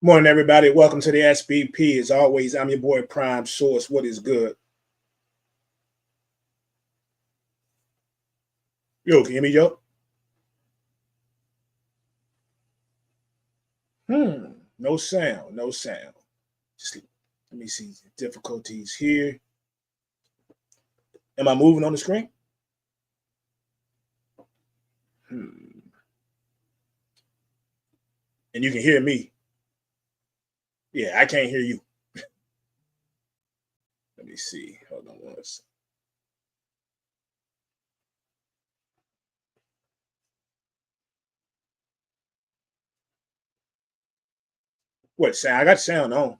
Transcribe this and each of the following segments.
Morning, everybody. Welcome to the SBP. As always, I'm your boy Prime Source. What is good? Yo, can you hear me, yo? No sound, no sound. Just let me see difficulties here. Am I moving on the screen? And you can hear me. Yeah, I can't hear you. Let me see. Hold on one second. What sound? I got sound on.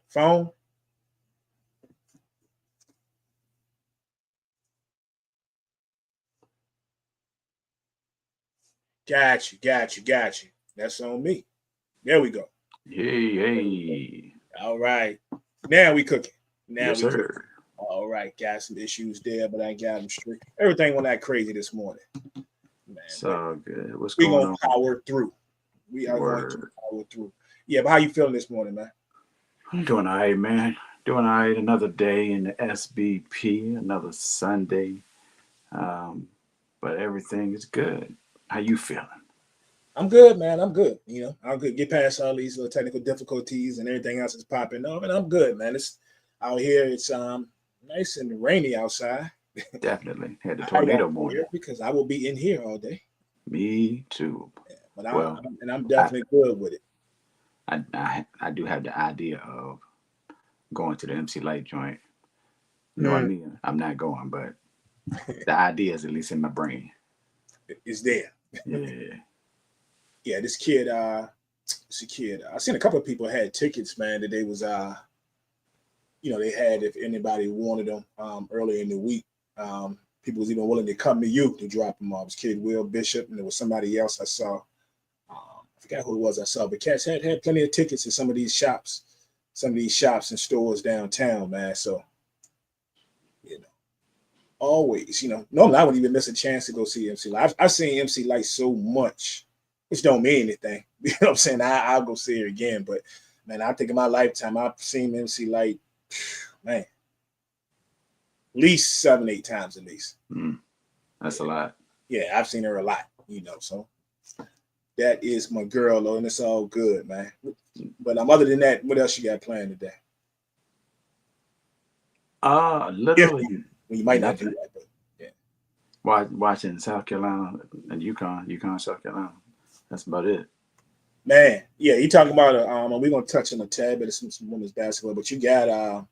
Phone? Got you. That's on me. There we go. Hey. All right. Now we cooking. Yes, sir. All right. Got some issues there, but I got them straight. Everything went that crazy this morning. Man, it's all good. What's we going gonna on? Power through. We are going to power through. Yeah, but how you feeling this morning, man? I'm doing all right, man. Doing all right. Another day in the SBP, another Sunday. But everything is good. How you feeling? I'm good, man. I'm good. I'm good. Get past all these little technical difficulties and everything else is popping up, and I'm good, man. It's out here. It's nice and rainy outside. Definitely had the tornado morning because I will be in here all day. Me too. Yeah, but I'm definitely good with it. I do have the idea of going to the MC Light joint. I mean, I'm not going, but the idea is at least in my brain. It's there. Yeah. Yeah, this kid, it's a kid. I seen a couple of people had tickets, man, that they was they had if anybody wanted them earlier in the week. People was even willing to come to you to drop them off. It was Kid Will Bishop, and there was somebody else I saw. I forgot who it was I saw, but cats had plenty of tickets in some of these shops and stores downtown, man. So, always, normally I wouldn't even miss a chance to go see MC Light. I've seen MC Light so much, which don't mean anything. You know what I'm saying? I'll go see her again, but man, I think in my lifetime I've seen MC Light, man, at least 7-8 times at least. That's a lot. Yeah, I've seen her a lot, so that is my girl, though, and it's all good, man. But other than that, what else you got planned today? Literally. You might not do that, but yeah. Watching South Carolina and UConn, South Carolina. That's about it. Man, yeah, you talking about we're gonna touch on a tad bit of some women's basketball, but you got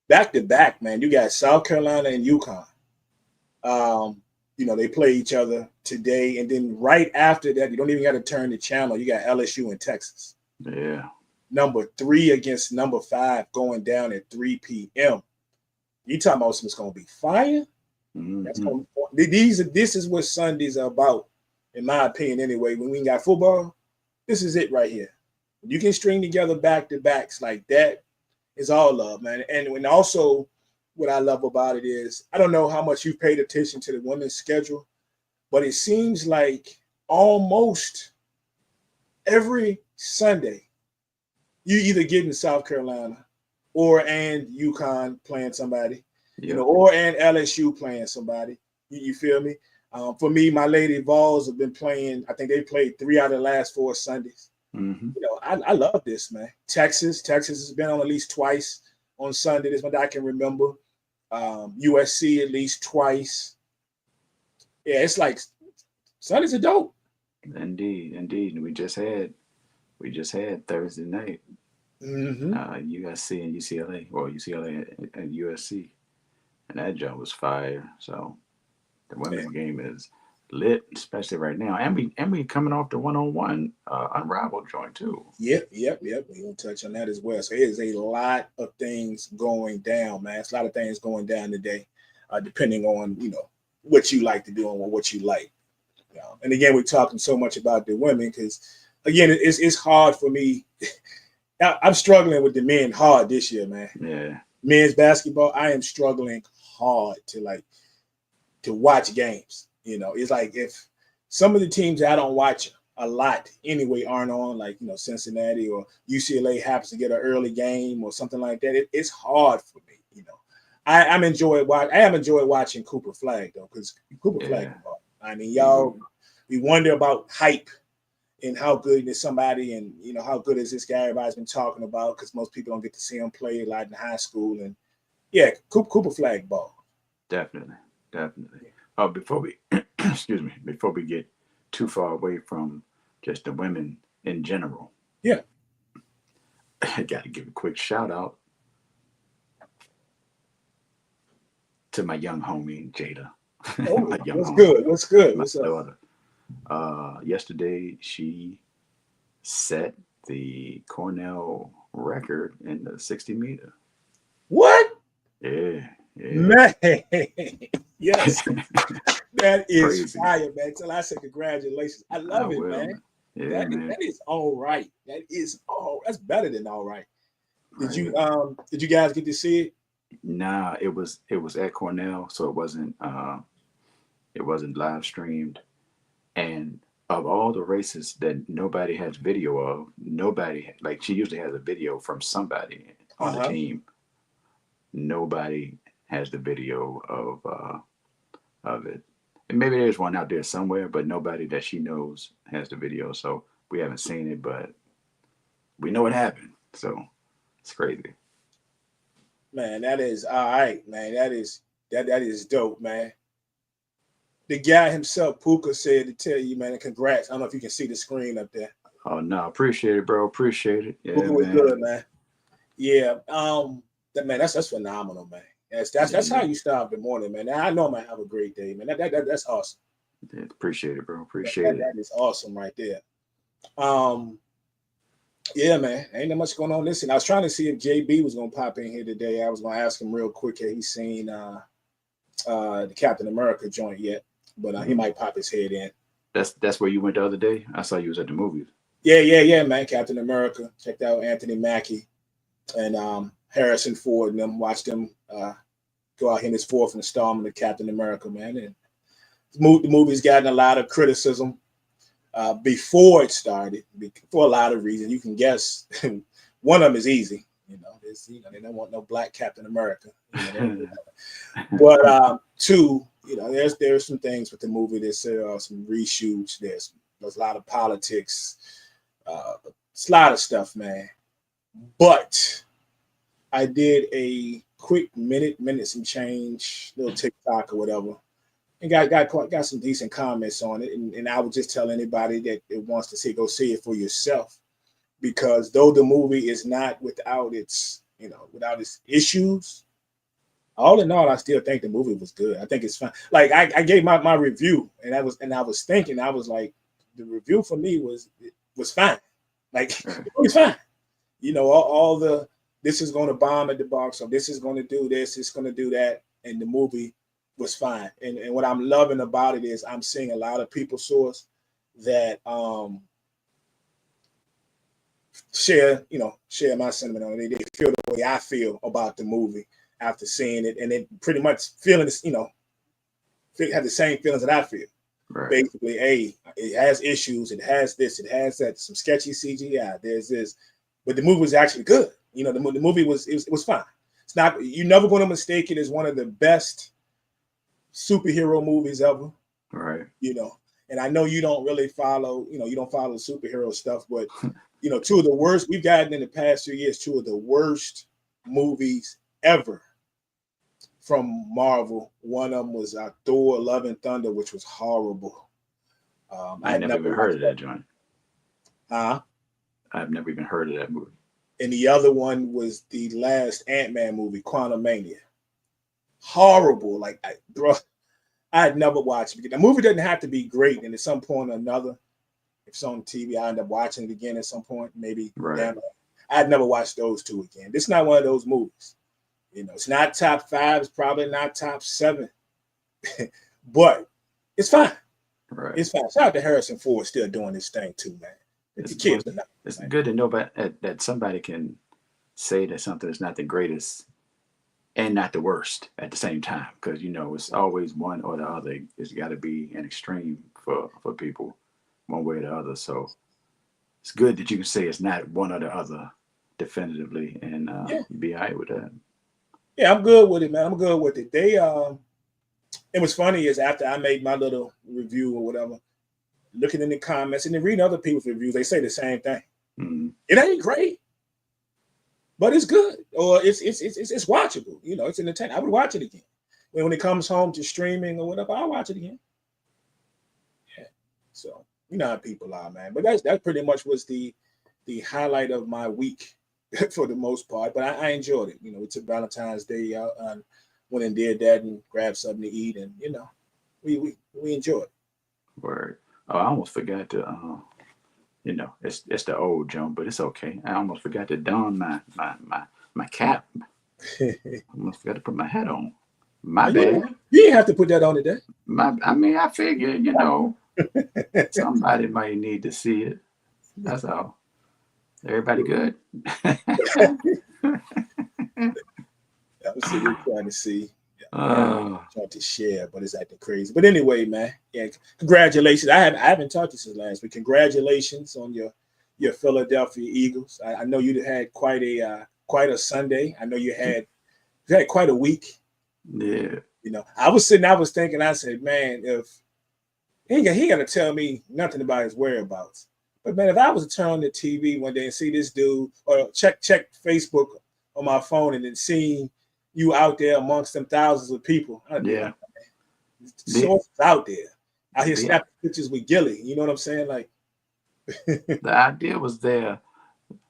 back to back, man. You got South Carolina and UConn. They play each other today, and then right after that, you don't even got to turn the channel. You got LSU and Texas. Yeah. Number 3 against number 5 going down at 3 p.m. You talking about something's gonna be fire? Mm-hmm. That's gonna this is what Sundays are about, in my opinion, anyway. When we got football, this is it right here. You can string together back-to-backs like that. Is all love, man. And when also what I love about it is, I don't know how much you've paid attention to the women's schedule, but it seems like almost every Sunday you either get in South Carolina and UConn playing somebody, or and LSU playing somebody. You feel me? For me, my Lady Vols have been playing. I think they played 3 out of the last 4 Sundays. Mm-hmm. I love this, man. Texas has been on at least twice on Sunday. This one I can remember. USC at least twice. Yeah, it's like Sundays are dope. Indeed. We just had Thursday night. Mm-hmm. USC and UCLA, or UCLA and USC, and that jump was fire. So the women's game is lit, especially right now, and we coming off the 1-on-1 Unrivaled joint too. Yep. We're gonna touch on that as well. So it is a lot of things going down, man. It's a lot of things going down today, depending on what you like to do and what you like. And again, we're talking so much about the women because again, it's hard for me. I'm struggling with the men hard this year, man. Yeah. Men's basketball, I am struggling hard to watch games. It's like if some of the teams I don't watch, a lot anyway aren't on, like, Cincinnati or UCLA happens to get an early game or something like that. It's hard for me. I am enjoyed watching Cooper Flag though, because Cooper Flag. I mean, y'all, we wonder about hype and how good is somebody, and how good is this guy everybody's been talking about, because most people don't get to see him play a lot in high school. And yeah, Cooper Flag ball. Definitely. Before we excuse me, before we get too far away from just the women in general, yeah, I got to give a quick shout out to my young homie Jada. Oh, what's good? My What's up? daughter. Yesterday she set the Cornell record in the 60-meter. What? Yeah. Man, yes. That is crazy. Fire, man. So I say congratulations. I love it, man. Yeah, man. That is all right. That's better than all right. Did you guys get to see it? Nah, it was at Cornell, so it wasn't live streamed. And of all the races that nobody has video of, like, she usually has a video from somebody on the team. Nobody has the video of it. And maybe there's one out there somewhere, but nobody that she knows has the video. So we haven't seen it, but we know what happened. So it's crazy. Man, that is all right, man. That is dope, man. The guy himself, Puka, said to tell you, man, congrats. I don't know if you can see the screen up there. Oh no, appreciate it, bro. Appreciate it. Yeah, Puka was good, man. Yeah, that's phenomenal, man. That's how you start the morning, man. I know I'm gonna have a great day, man. That's awesome. Yeah, appreciate it, bro. Appreciate it. That is awesome right there. Yeah, man. Ain't that much going on. Listen, I was trying to see if JB was gonna pop in here today. I was gonna ask him real quick had he seen the Captain America joint yet, but he might pop his head in. That's where you went the other day? I saw you was at the movies. Yeah, man. Captain America. Checked out Anthony Mackie and Harrison Ford and them. Watched them go out in his fourth installment of Captain America, man. And the movie's gotten a lot of criticism before it started, for a lot of reasons. You can guess one of them is easy. They don't want no black Captain America. But two, there's some things with the movie. There's some reshoots. There's a lot of politics. It's a lot of stuff, man. But I did a quick minute some change, little TikTok or whatever, and got some decent comments on it. And I would just tell anybody that wants to see, go see it for yourself, because though the movie is not without its issues, all in all, I still think the movie was good. I think it's fine. Like I gave my review, and I was thinking, I was like, the review for me was fine. Like it was fine. All the this is going to bomb at the box, so this is going to do this, it's going to do that, and the movie was fine. And what I'm loving about it is I'm seeing a lot of people source that share my sentiment on it. They feel the way I feel about the movie after seeing it, and they pretty much feeling this, have the same feelings that I feel. Right. Basically, it has issues, it has this, it has that, some sketchy CGI, there's this, but the movie was actually good. The movie was fine. It's not, you're never going to mistake it as one of the best superhero movies ever. Right. And I know you don't really follow, you don't follow superhero stuff, but two of the worst we've gotten in the past few years, two of the worst movies ever from Marvel. One of them was Thor: Love and Thunder, which was horrible. I never even heard of that joint. I've never even heard of that movie. And the other one was the last Ant-Man movie, Quantumania. Horrible. Like, I had never watched it. The movie doesn't have to be great, and at some point or another, if it's on TV, I end up watching it again at some point. Maybe. Right. I'd never watch those two again. This is not one of those movies. It's not top 5. It's probably not top 7. But it's fine. Right. It's fine. Shout out to Harrison Ford still doing this thing too, man. It's good to know that somebody can say that something is not the greatest and not the worst at the same time, because it's always one or the other. It's got to be an extreme for people one way or the other. So it's good that you can say it's not one or the other definitively, and be all right with that. Yeah, I'm good with it, man. I'm good with it. It was funny is after I made my little review or whatever, looking in the comments and then reading other people's reviews, they say the same thing. Mm-hmm. It ain't great, but it's good, or it's watchable. You know, it's entertaining. I would watch it again when it comes home to streaming or whatever. I'll watch it again. Yeah. So you know how people are, man. But that pretty much was the highlight of my week for the most part. But I enjoyed it. You know, we took Valentine's Day out and went and did that and grabbed something to eat, and you know, we enjoyed it. Word. Oh, I almost forgot to you know, it's the old jump, but it's okay. I almost forgot to don my cap. I almost forgot to put my hat on. My bad. You didn't have to put that on today. I mean, I figured, you know, somebody might need to see it. That's all. Everybody good? I was sitting trying to see. Trying to share, but it's acting crazy. But anyway, man, yeah, congratulations. I haven't talked to you since last week. Congratulations on your Philadelphia Eagles. I know you had quite a Sunday. I know you had quite a week. Yeah. You know, I was thinking, I said, man, if he got to tell me nothing about his whereabouts. But man, if I was to turn on the TV one day and see this dude, or check Facebook on my phone and then seeing you out there amongst them thousands of people. Yeah. Sources out there. Out here snapping pictures with Gilly. You know what I'm saying? Like the idea was there,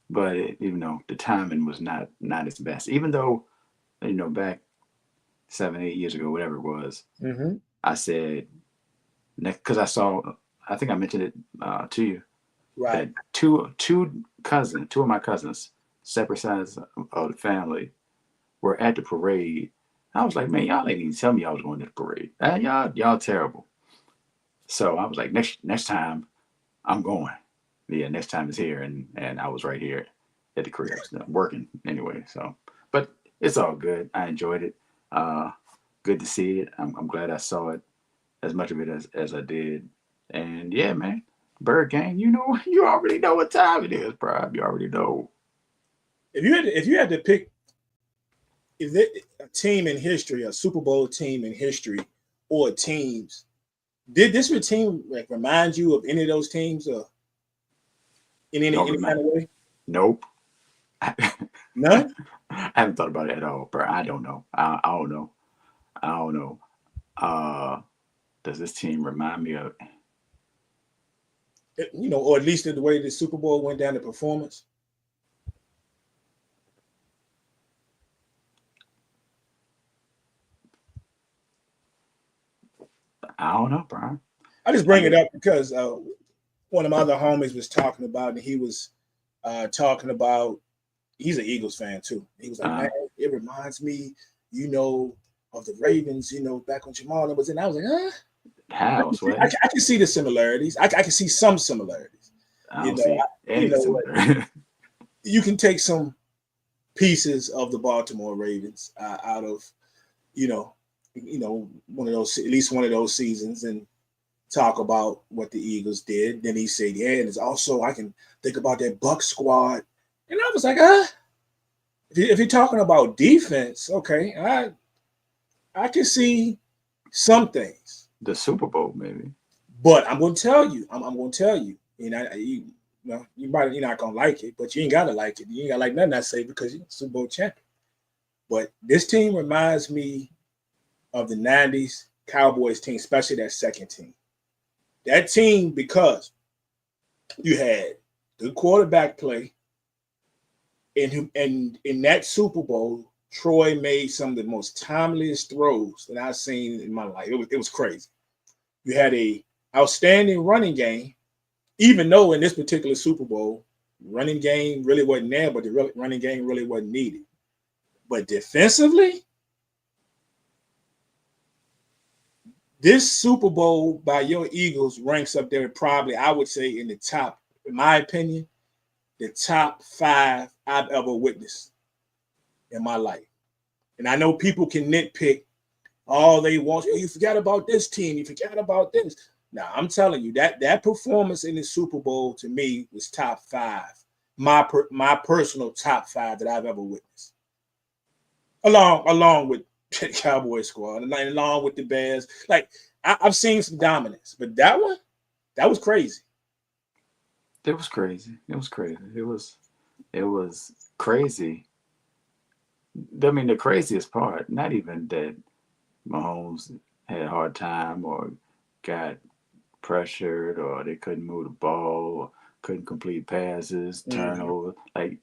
but you know, the timing was not its best. Even though, you know, back 7-8 years ago, whatever it was, I said, because I think I mentioned it to you, right? That two of my cousins, separate sides of the family, were at the parade. I was like, man, y'all ain't even tell me y'all was going to the parade. Y'all terrible. So I was like, next time I'm going. Yeah, next time it's here, and I was right here at the crib working anyway. So, but it's all good. I enjoyed it. Good to see it. I'm glad I saw it, as much of it as I did. And yeah, man, Bird Gang. You know, you already know what time it is, bro. You already know. If you had to pick. Is it a team in history, a Super Bowl team in history, or teams? Did this team remind you of any of those teams, or in any kind of way? Nope. None. I haven't thought about it at all, bro. I don't know. I don't know. Does this team remind me of? You know, or at least the way the Super Bowl went down, the performance. I don't know, Brian. I just bring it up because one of my other homies was talking about, and he was talking about. He's an Eagles fan too. He was like, man, it reminds me, you know, of the Ravens, you know, back when Jamal was in. I was like, huh? How? I can see the similarities. I can see some similarities. I don't see any similarities. You can take some pieces of the Baltimore Ravens out of, you know, one of those, at least one of those seasons, and talk about what the Eagles did. Then he said, yeah, and it's also, I can think about that Buck squad. And I was like, if you're talking about defense, okay, I can see some things. The Super Bowl, maybe. But I'm going to tell you, I'm going to tell you, you know, you're not going to like it, but you ain't got to like it. You ain't got to like nothing I say because you're Super Bowl champion. But this team reminds me of the 90s Cowboys team, especially that second team. That team, because you had good quarterback play, and in that Super Bowl, Troy made some of the most timeliest throws that I've seen in my life. It was crazy. You had a outstanding running game, even though in this particular Super Bowl, running game really wasn't there, but the running game really wasn't needed. But defensively, this Super Bowl by your Eagles ranks up there probably, I would say, in the top, in my opinion, the top 5 I've ever witnessed in my life. And I know people can nitpick all they want. Oh, you forgot about this team. You forgot about this. Now I'm telling you that performance in the Super Bowl to me was top 5. My personal top 5 that I've ever witnessed. Along with the Cowboy squad and along with the Bears. Like I've seen some dominance, but that was crazy. It was crazy. It was crazy. It was crazy. I mean, the craziest part, not even that Mahomes had a hard time or got pressured or they couldn't move the ball or couldn't complete passes, turnover. Like,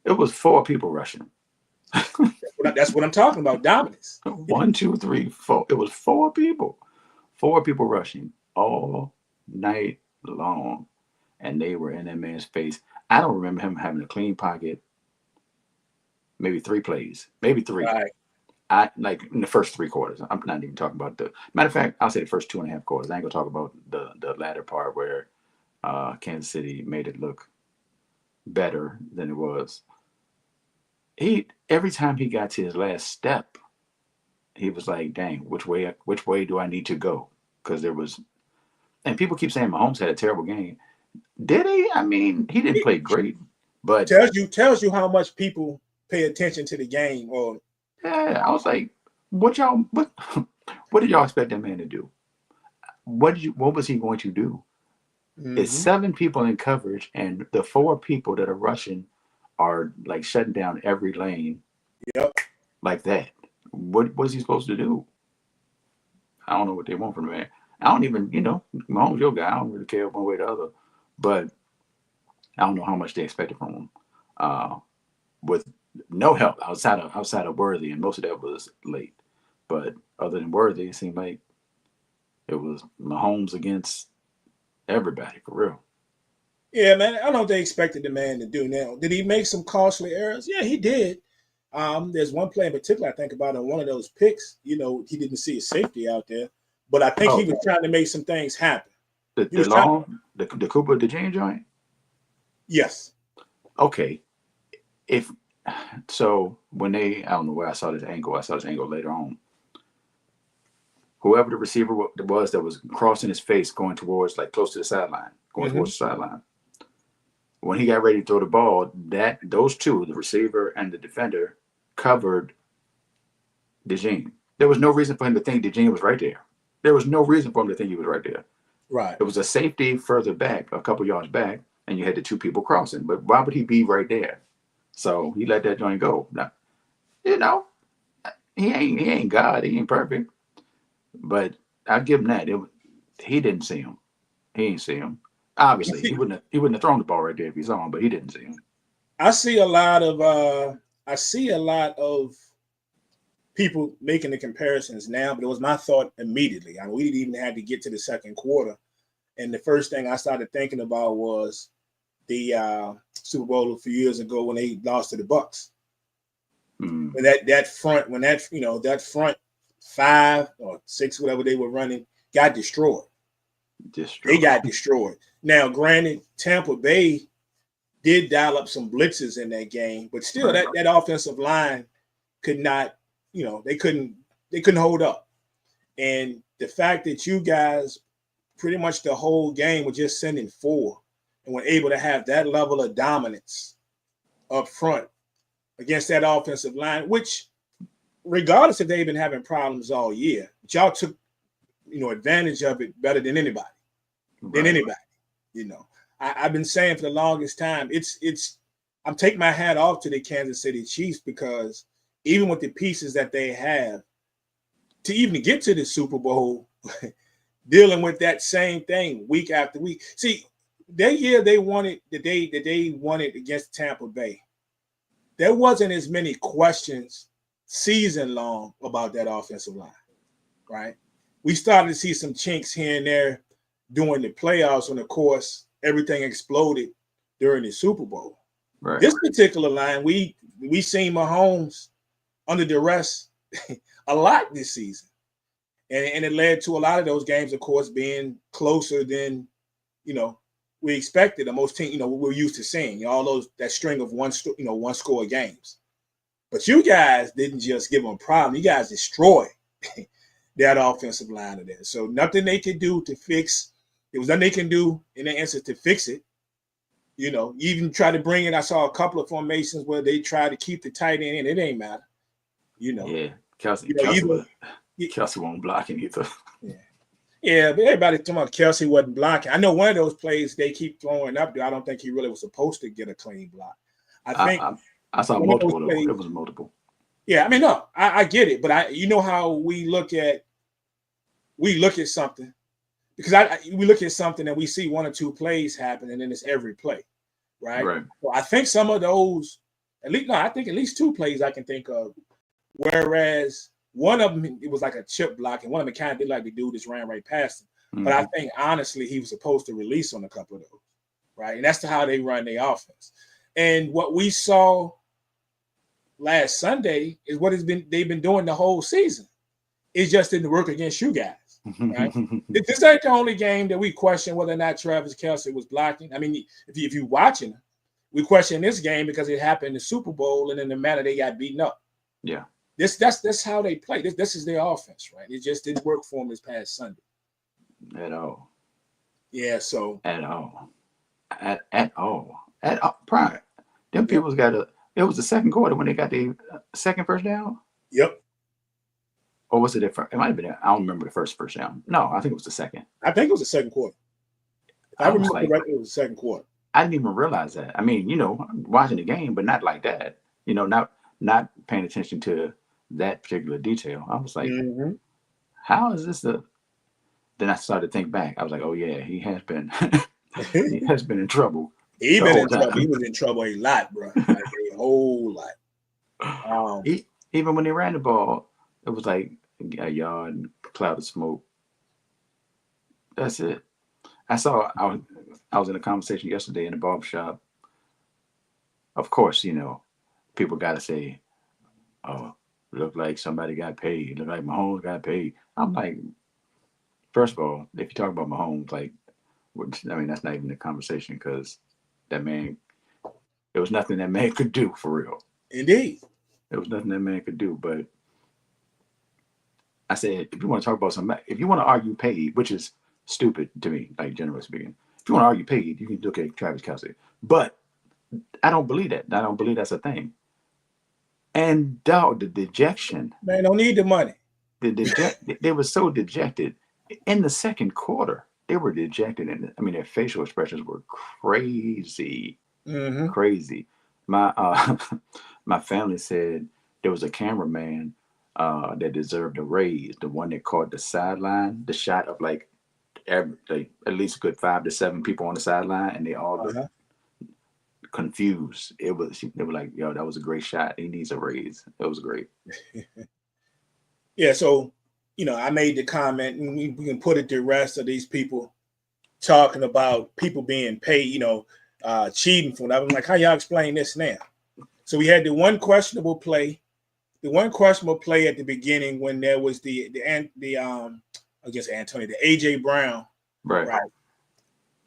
it was 4 people rushing. That's what I'm talking about, dominance. 1, 2, 3, 4. It was 4 people. 4 people rushing all night long. And they were in that man's face. I don't remember him having a clean pocket. Maybe 3 plays. Maybe 3. Right. I like in the first 3 quarters. I'm not even talking about the matter of fact, I'll say the first 2.5 quarters. I ain't gonna talk about the latter part where Kansas City made it look better than it was. Every time he got to his last step, he was like, dang, which way do I need to go? Because there was, and people keep saying Mahomes had a terrible game. Did he? I mean, he didn't play great, but tells you how much people pay attention to the game. Or yeah, I was like, what did y'all expect that man to do? What was he going to do? It's 7 people in coverage, and the 4 people that are rushing are like shutting down every lane. Yep. Like that. What was he supposed to do? I don't know what they want from the man. I don't even, Mahomes your guy. I don't really care one way or the other. But I don't know how much they expected from him. With no help outside of Worthy, and most of that was late. But other than Worthy, it seemed like it was Mahomes against everybody for real. Yeah, man. I don't know what they expected the man to do now. Did he make some costly errors? Yeah, he did. There's one play in particular I think about in one of those picks. He didn't see his safety out there, but I think he was trying to make some things happen. The Cooper DeJean joint? Yes. Okay. When I don't know where I saw this angle later on. Whoever the receiver was that was crossing his face going towards, like, close to the sideline, towards the sideline. When he got ready to throw the ball, those 2, the receiver and the defender, covered DeJean. There was no reason for him to think DeJean was right there. There was no reason for him to think he was right there. Right. It was a safety further back, a couple yards back, and you had the 2 people crossing. But why would he be right there? So he let that joint go. Now, he ain't God. He ain't perfect. But I give him that. He didn't see him. He ain't see him. Obviously, he wouldn't have thrown the ball right there if he saw him, but he didn't see him. I see a lot of people making the comparisons now, but it was my thought immediately. I mean, we didn't even have to get to the second quarter, and the first thing I started thinking about was the Super Bowl a few years ago when they lost to the Bucs. When that front 5 or 6, whatever they were running, got destroyed. They got destroyed. Now, granted, Tampa Bay did dial up some blitzes in that game, but still, that offensive line could not, they couldn't hold up. And the fact that you guys pretty much the whole game were just sending 4 and were able to have that level of dominance up front against that offensive line, which, regardless if they've been having problems all year, but y'all took, advantage of it better than anybody. I've been saying for the longest time, I'm taking my hat off to the Kansas City Chiefs, because even with the pieces that they have to even get to the Super Bowl, dealing with that same thing week after week. See, that year they won it, the day that they won it against Tampa Bay, there wasn't as many questions season long about that offensive line, right? We started to see some chinks here and there during the playoffs, when, of course, everything exploded during the Super Bowl. Right. This particular line, we seen Mahomes under duress a lot this season. And it led to a lot of those games, of course, being closer than, we expected. Most team, we're used to seeing that string of one score games. But you guys didn't just give them a problem. You guys destroyed that offensive line of there. So nothing they could do to fix. There was nothing they can do in that instance to fix it. You know, even try to bring it. I saw a couple of formations where they try to keep the tight end in. It ain't matter. You know. Yeah, Kelsey. You know, Kelsey won't block him either. Yeah, but everybody talking about Kelsey wasn't blocking. I know one of those plays they keep throwing up there. I don't think he really was supposed to get a clean block. I saw multiple. Plays, it was multiple. Yeah, I mean, no, I get it, but you know how we look at something because we look at something and we see one or two plays happen, and then it's every play, right? Right. So I think some of those, I think at least two plays I can think of, whereas one of them it was like a chip block, and one of them kind of did like the dude just ran right past him. Mm-hmm. But I think honestly he was supposed to release on a couple of those, right? And that's how they run their offense. And what we saw last Sunday is what they've been doing the whole season. It just didn't work against you guys. Right? This ain't the only game that we question whether or not Travis Kelce was blocking. I mean, if you're watching, we question this game because it happened in the Super Bowl and in the manner they got beaten up. Yeah. That's how they play. This is their offense, right? It just didn't work for them this past Sunday. At all. Yeah, so at all. At all. Prior. Them people's got it was the second quarter when they got the second first down. Yep. Or was it the first? It might have been. I don't remember the first down. No, I think it was the second. I think it was the second quarter. If I remember correctly, it was the second quarter. I didn't even realize that. I mean, watching the game, but not like that. Not paying attention to that particular detail. I was like, how is this Then I started to think back. I was like, oh yeah, he has been he has been in trouble. He been in trouble. He was in trouble a lot, bro. Like a whole lot. Even when they ran the ball, it was like a yard and a cloud of smoke. That's it. I was in a conversation yesterday in the barbershop. Of course, people got to say, oh, look like somebody got paid. Look like Mahomes got paid. I'm like, first of all, if you talk about Mahomes, that's not even a conversation because that man, there was nothing that man could do for real. Indeed. There was nothing that man could do. But I said, if you want to talk about something, if you want to argue paid, which is stupid to me, like generally speaking, if you want to argue paid, you can look at Travis Kelce. But I don't believe that. I don't believe that's a thing. And dog, the dejection. Man, don't need the money. They were so dejected. In the second quarter, they were dejected. Their facial expressions were crazy. Mm-hmm. Crazy. My family said there was a cameraman that deserved a raise. The one that caught the sideline, the shot of at least a good 5 to 7 people on the sideline, and they all looked confused. They were like, yo, that was a great shot. He needs a raise. It was great. Yeah, so I made the comment, and we can put it to rest of these people talking about people being paid, cheating for them. I'm like, how y'all explain this now? So we had the one questionable play at the beginning when there was the AJ Brown, right?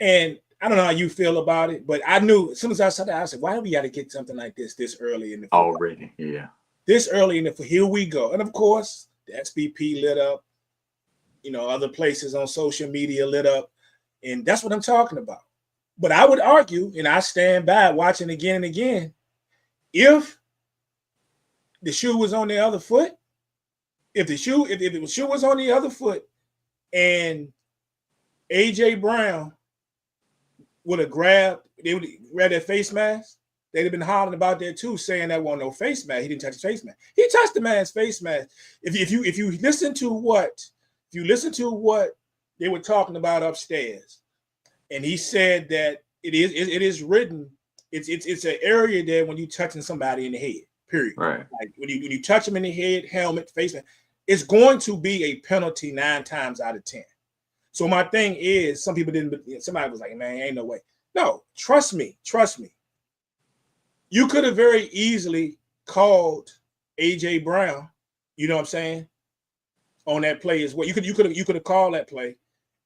And I don't know how you feel about it, but I knew as soon as I saw that, I said, why do we got to get something like this early in the football? Already? Yeah. This early in the here we go, and of course the XBP lit up, other places on social media lit up, and that's what I'm talking about. But I would argue, and I stand by watching again and again, if the shoe was on the other foot, if the shoe was on the other foot, and AJ Brown would have grabbed their face mask, they'd have been hollering about that too, saying that wasn't no face mask. He didn't touch his face mask. He touched the man's face mask. If you listen to what they were talking about upstairs, and he said that it is written, it's an area there when you touching somebody in the head. Period. Right. Like when you touch them in the head, helmet, face mask, it's going to be a penalty 9 times out of 10. So my thing is, somebody was like, man, ain't no way. No, trust me. You could have very easily called AJ Brown, you know what I'm saying, on that play as well. You could have called that play,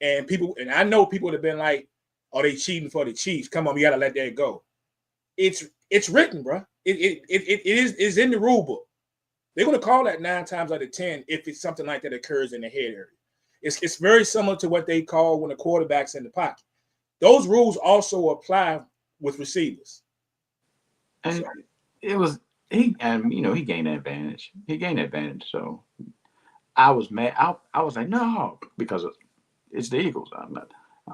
and I know people would have been like, "Are they cheating for the Chiefs? Come on, we gotta let that go." It's written, bro. It is in the rule book. They're going to call that 9 times out of 10 if it's something like that occurs in the head area. It's very similar to what they call when the quarterback's in the pocket. Those rules also apply with receivers. And So, it was he gained that advantage. He gained that advantage. So I was mad. I was like, no, because it's the Eagles. I'm not.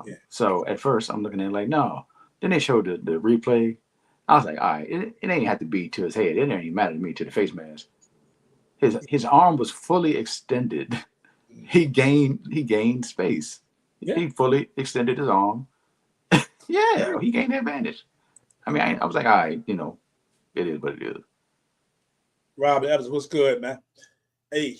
yeah. So at first I'm looking at it like, no. Then they showed the replay. I was like, all right, it ain't have to be to his head. It didn't even matter to me, to the face mask. His arm was fully extended. He gained space. Yeah. He fully extended his arm. Yeah, he gained the advantage. I mean, I was like, all right, it is what it is. Rob Evans, what's good, man? Hey,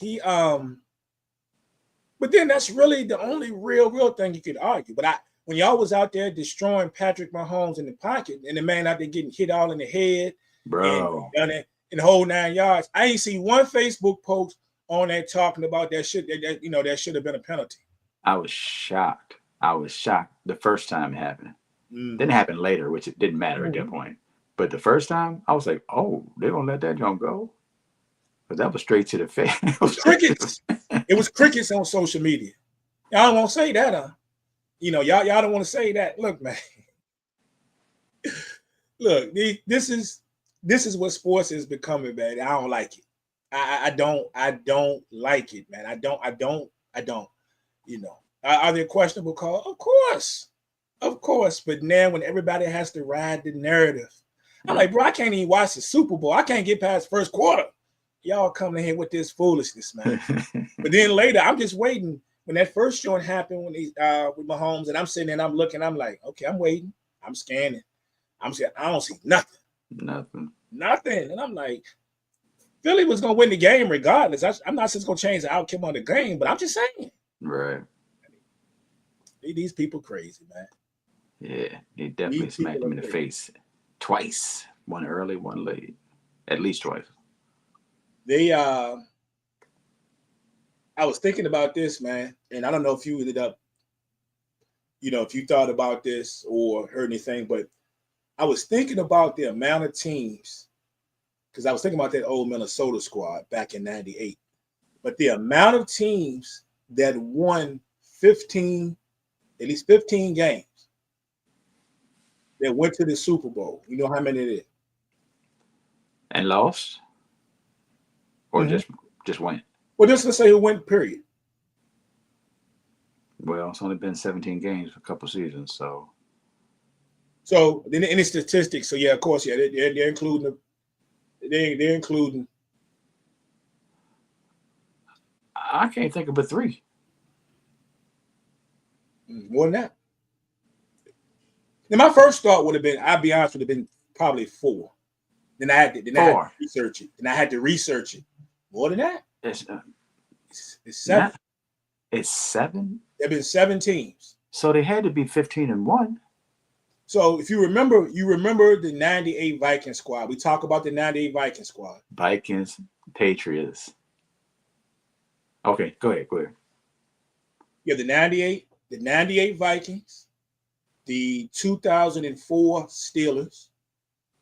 but then that's really the only real thing you could argue. But when y'all was out there destroying Patrick Mahomes in the pocket, and the man out there getting hit all in the head, Bro, and done it in the whole 9 yards, I ain't see one Facebook post on that talking about that shit. That should have been a penalty. I was shocked. The first time it happened. Then it happened later, which it didn't matter at that point. But the first time, I was like, oh, they're gonna let that jump go? But that was straight to the face. It was crickets. It was crickets on social media. Y'all won't say that, huh? Y'all don't want to say that. Look, man. Look, this is what sports is becoming, man. I don't like it. I don't like it, man. I don't. Are there questionable calls? Of course. But now when everybody has to ride the narrative, I'm like, bro, I can't even watch the Super Bowl. I can't get past first quarter. Y'all coming in here with this foolishness, man. But then later, I'm just waiting. When that first joint happened with Mahomes, and I'm sitting there and I'm looking, I'm like, okay, I'm waiting. I'm scanning. I'm saying, I don't see nothing. Nothing. And I'm like, Philly was going to win the game regardless. I'm not just going to change the outcome of the game, but I'm just saying. Right. These people crazy, man. Yeah, they definitely smacked him in the face twice. One early, one late. At least twice. I was thinking about this, man, and I don't know if you ended up, if you thought about this or heard anything, but I was thinking about the amount of teams, because I was thinking about that old Minnesota squad back in '98, but the amount of teams that won at least 15 games that went to the Super Bowl. You know how many it is? And lost? Or just went? Well, just let's say who went, period. Well, it's only been 17 games for a couple seasons, so. So then any statistics, so yeah, of course, yeah, they're including they're including. I can't think of but 3. More than that. Now, my first thought would have been, I'll be honest, would have been probably 4. Then I had to research it. More than that. It's 7. It's 7? There have been 7 teams. So they had to be 15-1. So if you remember the '98 Viking squad. We talk about the '98 Viking squad. Vikings, Patriots. Okay, go ahead. You have the '98 Vikings, the 2004 Steelers.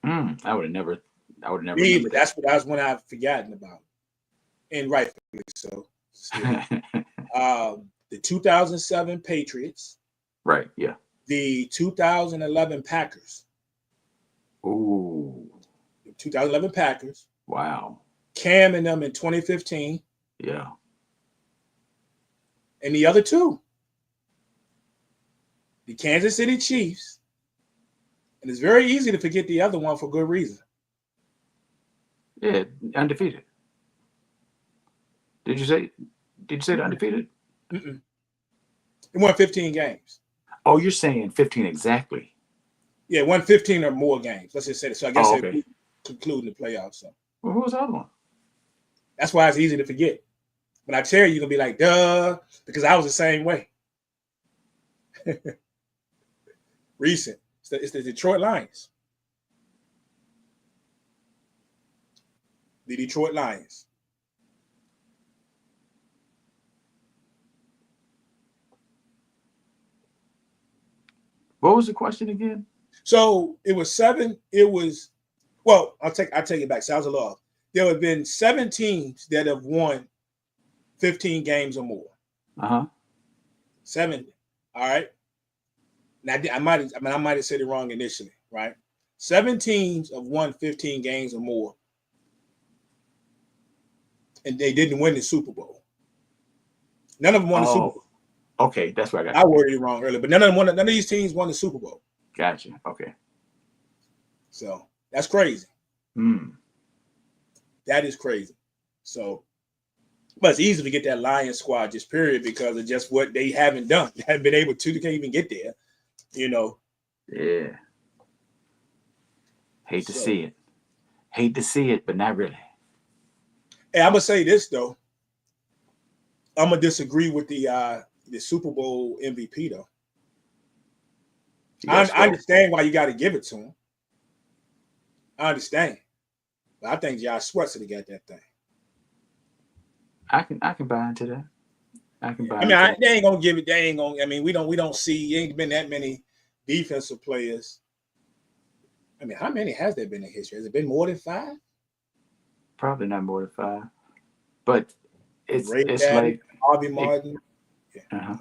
I would have never. Either. That's when I've forgotten about, and rightfully so. The 2007 Patriots. Right. Yeah. The 2011 Packers. Ooh. The 2011 Packers. Wow. Cam and them in 2015. Yeah. And the other 2. The Kansas City Chiefs. And it's very easy to forget the other one for good reason. Yeah, undefeated. Did you say the undefeated? Mm-mm. It won 15 games. Oh, you're saying 15 exactly. Yeah, won 15 or more games. Let's just say that. So I guess they're concluding the playoffs. So. Well, who was the other one? That's why it's easy to forget. When I tell you, you're going to be like, duh, because I was the same way. Recent. It's the Detroit Lions. The Detroit Lions. What was the question again? So it was 7. I'll take it back. So I was a little off. there have been 7 teams that have won 15 games or more. 7. All right. Now I might have said it wrong initially, right? 7 teams have won 15 games or more, and they didn't win the Super Bowl. None of them won the Super Bowl. Okay, that's where I got. I worded it wrong earlier, but none of these teams won the Super Bowl. Gotcha. Okay. So that's crazy. Hmm. That is crazy. So, but it's easy to get that Lions squad just period because of just what they haven't done. They haven't been able to. They can't even get there. You know. Yeah. Hate to see it. Hate to see it, but not really. Hey, I'm gonna say this though. I'm gonna disagree with the Super Bowl MVP though. I understand why you got to give it to him. I understand, but I think Josh Sweat should have got that thing. I can buy into that. I can buy. I mean, they ain't gonna give it. They ain't gonna. I mean, we don't see. Ain't been that many defensive players. I mean, how many has there been in history? Has it been more than 5? Probably not more than 5, but it's Daddy, like Harvey Martin. Yeah.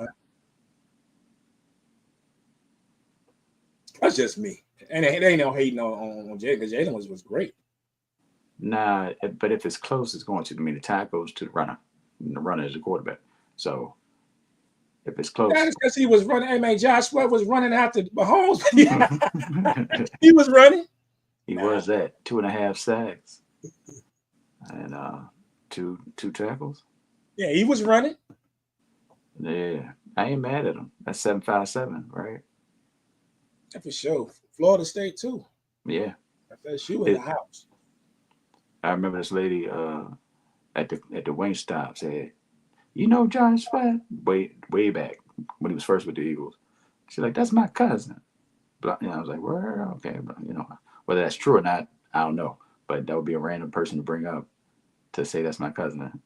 That's just me, and they ain't no hating on Jalen because Jalen was great. Nah, but if it's close, it's going to. I mean, the tie goes to the runner. And the runner is the quarterback. So if it's close, that's because he was running. Hey man, Josh Sweat was running after Mahomes. He was running. He was at 2.5 sacks and two tackles. Yeah, he was running. Yeah, I ain't mad at him. That's 7.57, right? Yeah, for sure. Florida State too. Yeah, FSU in the house. I remember this lady at the wing stop said, "You know Josh Sweat?" Way back when he was first with the Eagles. She's like, "That's my cousin." But I was like, "Well, okay," but whether that's true or not, I don't know. But that would be a random person to bring up to say that's my cousin.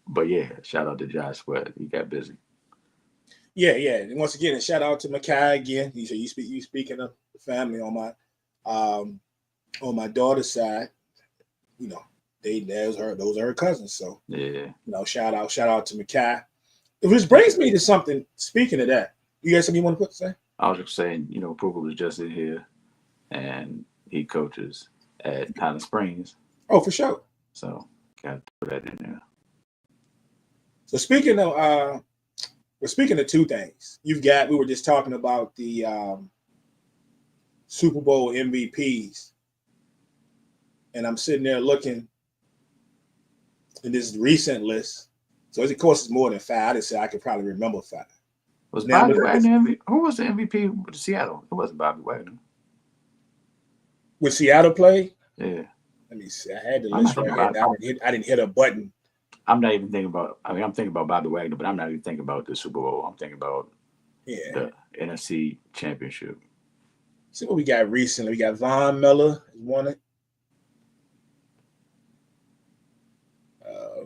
But yeah, shout out to Josh Sweat. He got busy. Yeah. And once again, shout out to Mackay again. You speaking of the family on my daughter's side. Those are her cousins. So yeah, shout out to Mackay. Which brings me to something. Speaking of that, you got something you want to say? I was just saying, Pooper was just in here, and he coaches at Highland Springs. Oh, for sure. So got to throw that in there. So speaking of, we're speaking of 2 things. We were just talking about the Super Bowl MVPs, and I'm sitting there looking in this recent list. So of course it's more than 5. I just said I could probably remember 5. Was Bobby Wagner MVP? Who was the MVP with Seattle? It wasn't Bobby Wagner. With Seattle play? Yeah. Let me see. I had the list right here. I didn't hit a button. I'm not even thinking about. I'm thinking about Bobby Wagner, but I'm not even thinking about the Super Bowl. I'm thinking about the NFC Championship. See what we got recently. We got Von Miller won it.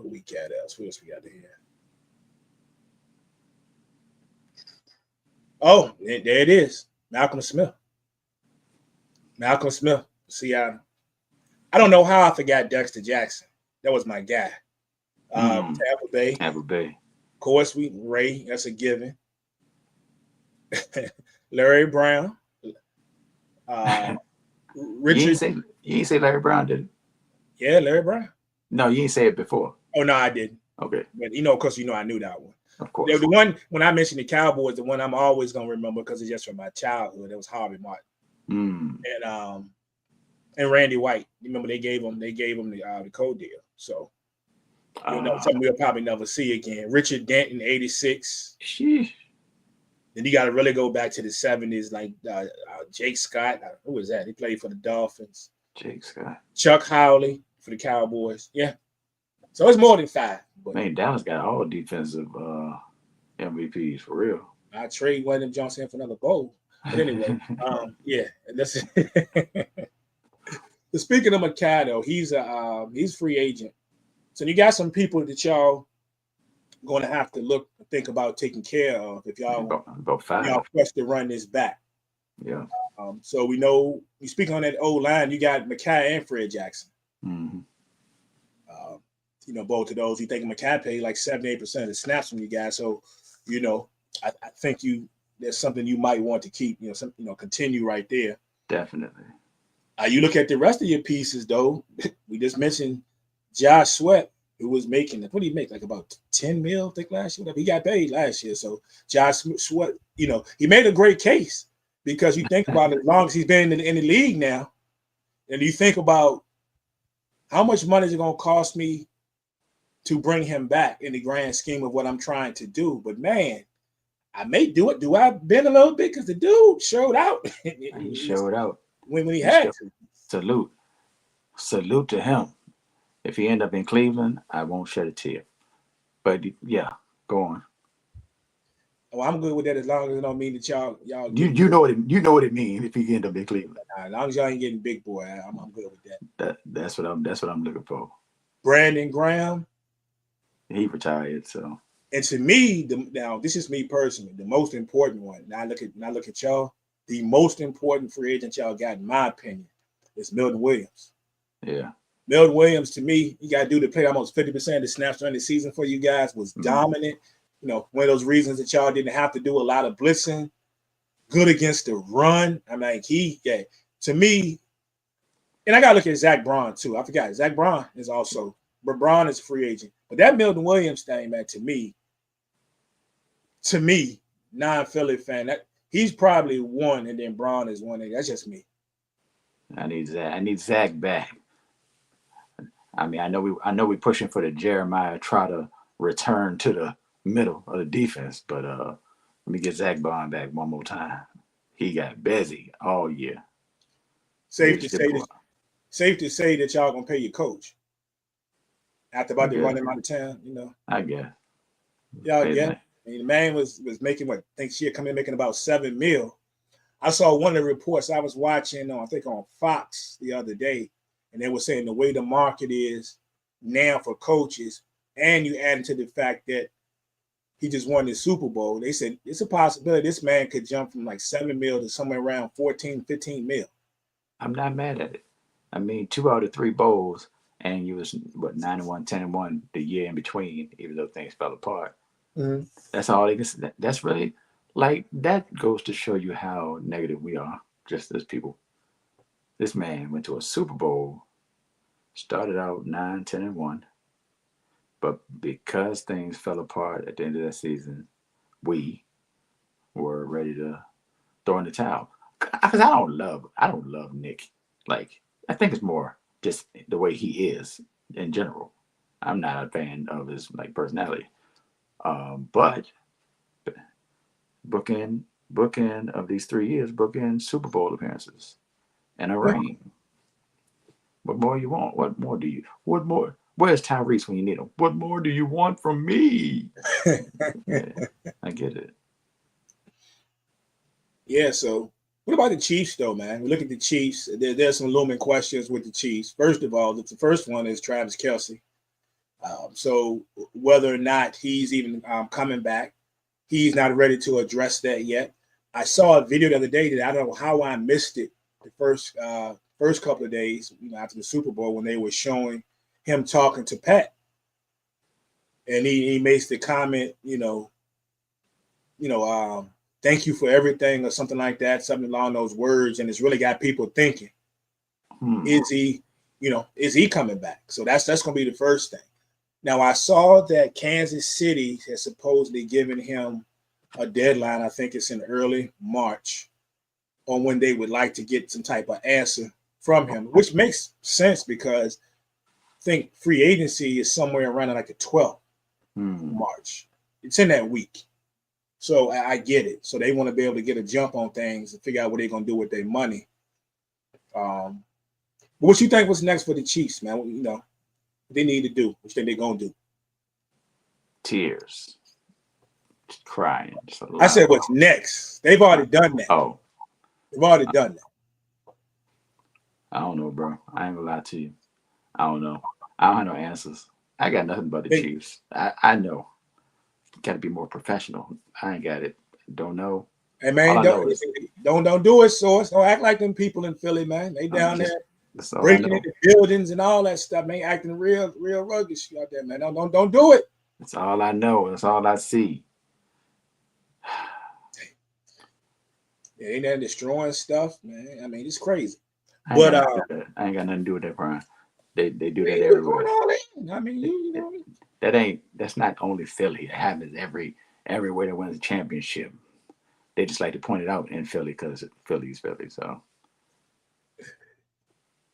Who we got else? What else we got here? Oh, there it is. Malcolm Smith. See, I don't know how I forgot Dexter Jackson. That was my guy. Tampa Bay. Of course, Ray. That's a given. Larry Brown. Richard. You ain't say Larry Brown, did you? Yeah, Larry Brown. No, you ain't say it before. Oh no, I didn't. Okay. But because I knew that one. Of course. The one when I mentioned the Cowboys, the one I'm always gonna remember because it's just from my childhood. It was Harvey Martin. And Randy White. Remember they gave him the code deal. So something we'll probably never see again. Richard Denton, 86. Sheesh. Then you got to really go back to the 70s, like Jake Scott. Who was that? He played for the Dolphins. Jake Scott. Chuck Howley for the Cowboys. Yeah. So it's more than 5. But man, Dallas got all defensive MVPs for real. I trade William Johnson for another bowl. But anyway, yeah. That's Speaking of Mackay, though, he's free agent. So you got some people that y'all going to have to think about taking care of if y'all about 5. Y'all press to run this back. Yeah. So we know you speak on that old line. You got McKay and Fred Jackson. Mm-hmm. Both of those. You think McKay played like 78% of the snaps from you guys. So, I think there's something you might want to keep. Continue right there. Definitely. You look at the rest of your pieces, though. We just mentioned Josh Sweat, who was making what did he make? Like about 10 mil, I think last year. He got paid last year. So Josh Sweat, he made a great case because you think about it, as long as he's been in the league now, and you think about how much money is it going to cost me to bring him back in the grand scheme of what I'm trying to do. But man, I may do it. Do I bend a little bit? Because the dude showed out. He showed out. When he had to. Salute to him. If he end up in Cleveland, I won't shed a tear. But yeah, go on. Well, I'm good with that as long as it don't mean that y'all you know what it means if he end up in Cleveland. As long as y'all ain't getting big boy, I'm good with that. That's what I'm looking for. Brandon Graham. He retired, so. And to me, now this is me personally, the most important one. Now I look at y'all. The most important free agent y'all got, in my opinion, is Milton Williams. Yeah. Milton Williams, to me, you got to do to play almost 50% of the snaps during the season for you guys, was dominant. One of those reasons that y'all didn't have to do a lot of blitzing. Good against the run. I mean, to me, and I got to look at Zach Braun, too. I forgot. Zach Braun is also, but Braun is a free agent. But that Milton Williams thing, man, to me, non-Philly fan, that he's probably one, and then Braun is one. That's just me. I need Zach back. I mean, I know we're pushing for the Jeremiah Trotter return to the middle of the defense, but let me get Zach Braun back one more time. He got busy all year. Safe to say that y'all gonna pay your coach after about to run him out of town. I guess. Yeah. I mean, the man was making what? I think she had come in making about $7 million. I saw one of the reports I was watching I think on Fox the other day, and they were saying the way the market is now for coaches, and you add into the fact that he just won the Super Bowl, they said it's a possibility this man could jump from like $7 million to somewhere around 14, 15 million. I'm not mad at it. I mean, 2 out of 3 bowls, and you was 9-1, 10-1 the year in between, even though things fell apart. Mm-hmm. That's all they can. That's really that goes to show you how negative we are, just as people. This man went to a Super Bowl, started out 9-10-1, but because things fell apart at the end of that season, we were ready to throw in the towel. Because I don't love Nick. Like, I think it's more just the way he is in general. I'm not a fan of his personality. But bookend of these 3 years, bookend Super Bowl appearances and a ring. What more you want? What more do you? What more? Where's Tyrese when you need him? What more do you want from me? Yeah, I get it. Yeah. So, what about the Chiefs, though, man? We look at the Chiefs. There's some looming questions with the Chiefs. First of all, the first one is Travis Kelce. So whether or not he's even coming back, he's not ready to address that yet. I saw a video the other day that I don't know how I missed it the first couple of days, after the Super Bowl, when they were showing him talking to Pat, and he makes the comment, thank you for everything or something like that, something along those words, and it's really got people thinking, is he coming back? So that's going to be the first thing. Now, I saw that Kansas City has supposedly given him a deadline. I think it's in early March on when they would like to get some type of answer from him, which makes sense because I think free agency is somewhere around like the 12th of March. It's in that week. So I get it. So they want to be able to get a jump on things and figure out what they're going to do with their money. But what you think was next for the Chiefs, man? They need to do, which they're going to do. Tears. Just crying. I said, what's next? They've already done that. Oh. They've already done that. I don't know, bro. I ain't going to lie to you. I don't know. I don't have no answers. I got nothing but the Chiefs. I know. Got to be more professional. I ain't got it. Don't know. Hey man, don't do it, Source. Don't act like them people in Philly, man. They down there breaking into buildings and all that stuff, man. Acting real rugged out there, man. Don't do it. That's all I know. That's all I see. Yeah, they there destroying stuff, man. I mean, it's crazy. I ain't got nothing to do with that, Brian. They do that everywhere. I mean, you know, that's not only Philly. It happens everywhere that wins a championship. They just like to point it out in Philly because Philly's Philly. So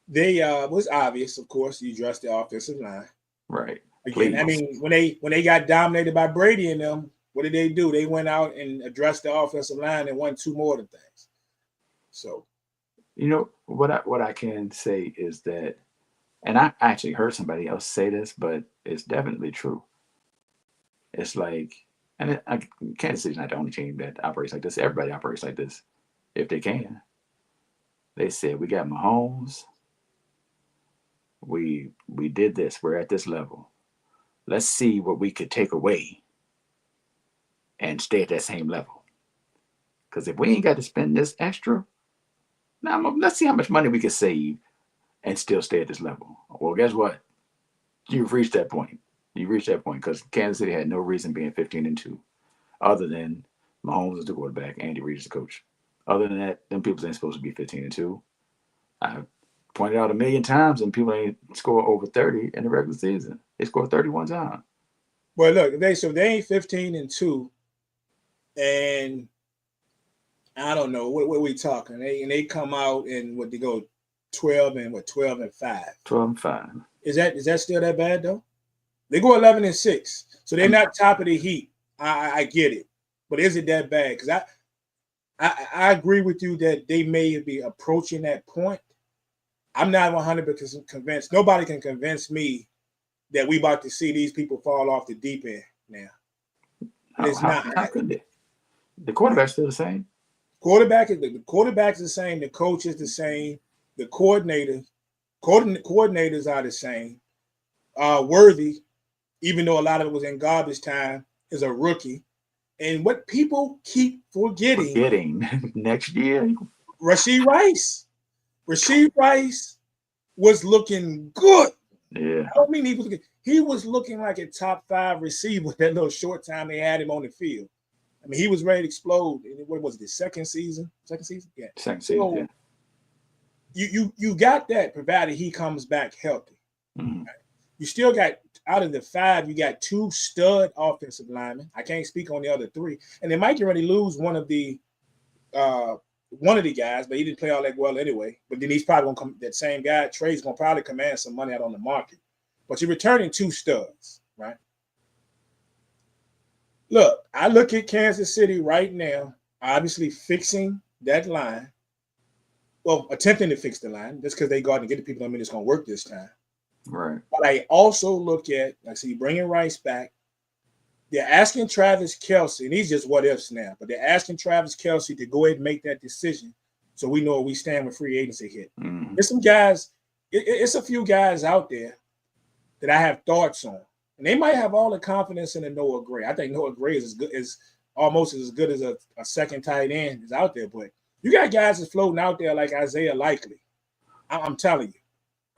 they was obvious, of course. You address the offensive line, right? Again, I mean, when they got dominated by Brady and them, what did they do? They went out and addressed the offensive line and won 2 more than things. So, you know what I can say is that, and I actually heard somebody else say this, but it's definitely true. It's like, and Kansas City's not the only team that operates like this. Everybody operates like this if they can. They said, we got Mahomes. We did this. We're at this level. Let's see what we could take away and stay at that same level. Because if we ain't got to spend this extra, now let's see how much money we can save and still stay at this level. Well, guess what? You've reached that point. You reached that point because Kansas City had no reason being 15-2, other than Mahomes is the quarterback, Andy Reid is the coach. Other than that, them people ain't supposed to be 15-2. I pointed out 1,000,000 times, and people ain't score over 30 in the regular season. They scored 31 times. Well, look, they ain't 15-2, and I don't know what we talking. They come out and they go 12-5. 12-5. Is that still that bad though? They go 11-6, so they're not top of the heap. I get it, but is it that bad? Because I agree with you that they may be approaching that point. I'm not 100% convinced. Nobody can convince me that we about to see these people fall off the deep end now. It's not. How could they? The quarterback's still the same. The quarterback's the same. The coach is the same. The coordinators are the same. Worthy, even though a lot of it was in garbage time, is a rookie. And what people keep forgetting next year, Rashee Rice was looking good. Yeah, I don't mean he was looking like a top 5 receiver that little short time they had him on the field. I mean, he was ready to explode. What was it, the second season? Yeah. Second season, yeah. You got that, provided he comes back healthy. Mm-hmm. You still got, out of the 5, you got 2 stud offensive linemen. I can't speak on the other 3. And they might already lose one of the guys, but he didn't play all that well anyway. But then he's probably going to come, that same guy, Trey's going to probably command some money out on the market. But you're returning 2 studs, right? Look, I look at Kansas City right now, obviously fixing that line. Well, attempting to fix the line, just because they go out and get the people it's going to work this time. Right. But I also look at, like, so you bringing Rice back. They're asking Travis Kelce, and he's just what ifs now, but they're asking Travis Kelce to go ahead and make that decision so we know where we stand with free agency hit. Mm-hmm. There's some guys, it's a few guys out there that I have thoughts on. And they might have all the confidence in a Noah Gray. I think Noah Gray is almost as good as a second tight end is out there. But you got guys that's floating out there like Isaiah Likely. I'm telling you.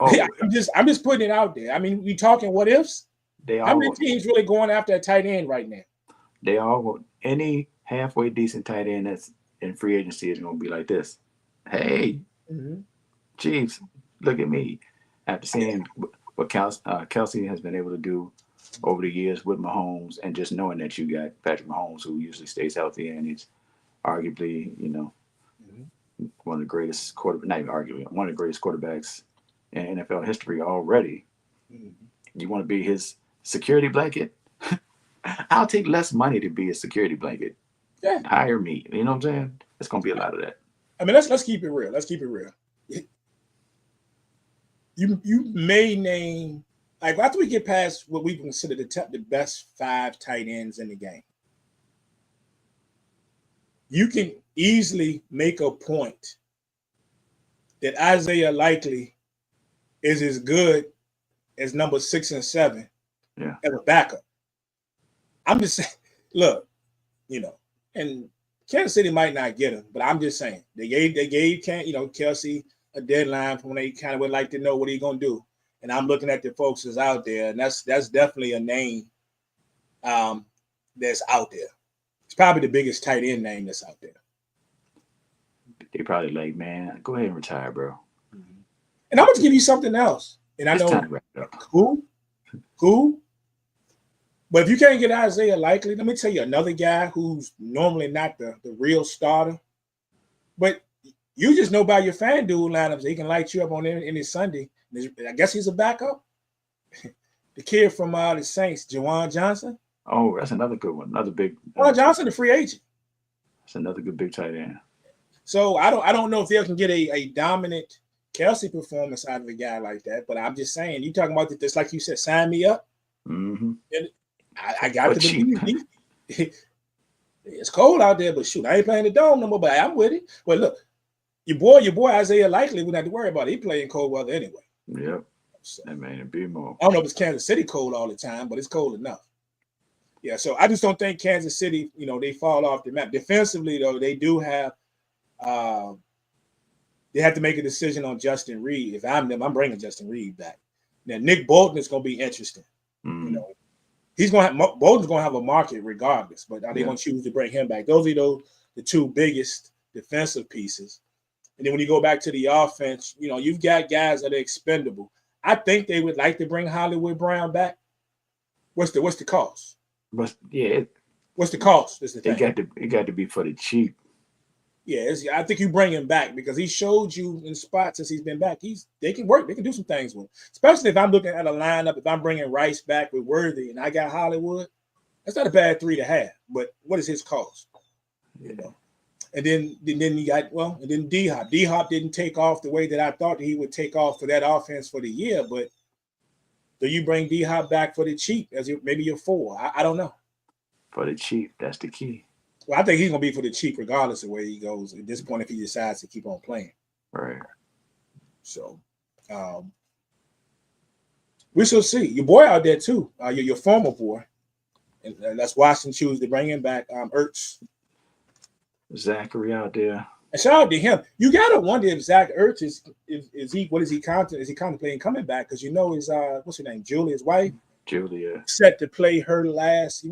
Oh, I'm just putting it out there. I mean, we talking what ifs? How many teams really going after a tight end right now? They all want any halfway decent tight end that's in free agency is going to be like this. Hey, Chiefs, look at me. After seeing what Kelce has been able to do over the years with Mahomes, and just knowing that you got Patrick Mahomes, who usually stays healthy, and he's arguably, one of the greatest not even arguably, one of the greatest quarterbacks in NFL history already. You want to be his security blanket? I'll take less money to be a security blanket. Yeah. Hire me. You know what I'm saying? It's going to be a lot of that. I mean, let's keep it real. Let's keep it real. You may name, like, after we get past what we consider the best 5 tight ends in the game, you can easily make a point that Isaiah Likely is as good as number 6 and 7 as a backup. I'm just saying, look, and Kansas City might not get him, but I'm just saying they gave Kelsey a deadline for when they kind of would like to know what he's gonna do. And I'm looking at the folks that's out there, and that's definitely a name that's out there. It's probably the biggest tight end name that's out there. They probably like, man, go ahead and retire, bro. And I'm going to give you something else. And I It's know time to wrap it up. Cool. But if you can't get Isaiah Likely, let me tell you another guy who's normally not the real starter. But you just know by your FanDuel lineups, he can light you up on any Sunday. I guess he's a backup. The kid from the Saints, Juwan Johnson. Oh, that's another good one. Another big. Juwan Johnson, the free agent. That's another good big tight end. So I don't know if they can get a dominant Kelsey performance out of a guy like that, but I'm just saying, you talking about this like you said, sign me up. Mm-hmm. And I got to believe it's cold out there, but shoot, I ain't playing the dome no more. But I'm with it. But look, your boy Isaiah Likely, we don't have to worry about it. He playing cold weather anyway. Yep. So, that man, it be more. I don't know if it's Kansas City cold all the time, but it's cold enough. Yeah, so I just don't think Kansas City, they fall off the map. Defensively, though, they do have. They have to make a decision on Justin Reed. If I'm them, I'm bringing Justin Reed back. Now Nick Bolton is going to be interesting. Mm-hmm. Bolton's going to have a market regardless. But are they going to choose to bring him back? Those are the two biggest defensive pieces. And then when you go back to the offense, you've got guys that are expendable. I think they would like to bring Hollywood Brown back. What's the cost? But yeah, what's the cost? Is the thing. It got to be for the cheap. Yeah, I think you bring him back because he showed you in spots since he's been back. They can work. They can do some things with him. Especially if I'm looking at a lineup, if I'm bringing Rice back with Worthy and I got Hollywood, that's not a bad 3 to have. But what is his cost? And then you got, and then D-Hop. D-Hop didn't take off the way that I thought he would take off for that offense for the year. But do you bring D-Hop back for the cheap as maybe your 4? I don't know. For the cheap, that's the key. Well, I think he's going to be for the cheap regardless of where he goes at this point if he decides to keep on playing. Right. So we shall see. Your boy out there too, your former boy. And that's Washington choose to bring him back, Ertz. Zachary out there. And shout out to him. You got to wonder if Zach Ertz is he contemplating coming back? Because his what's her name? Julia's wife. Julia. Set to play her last,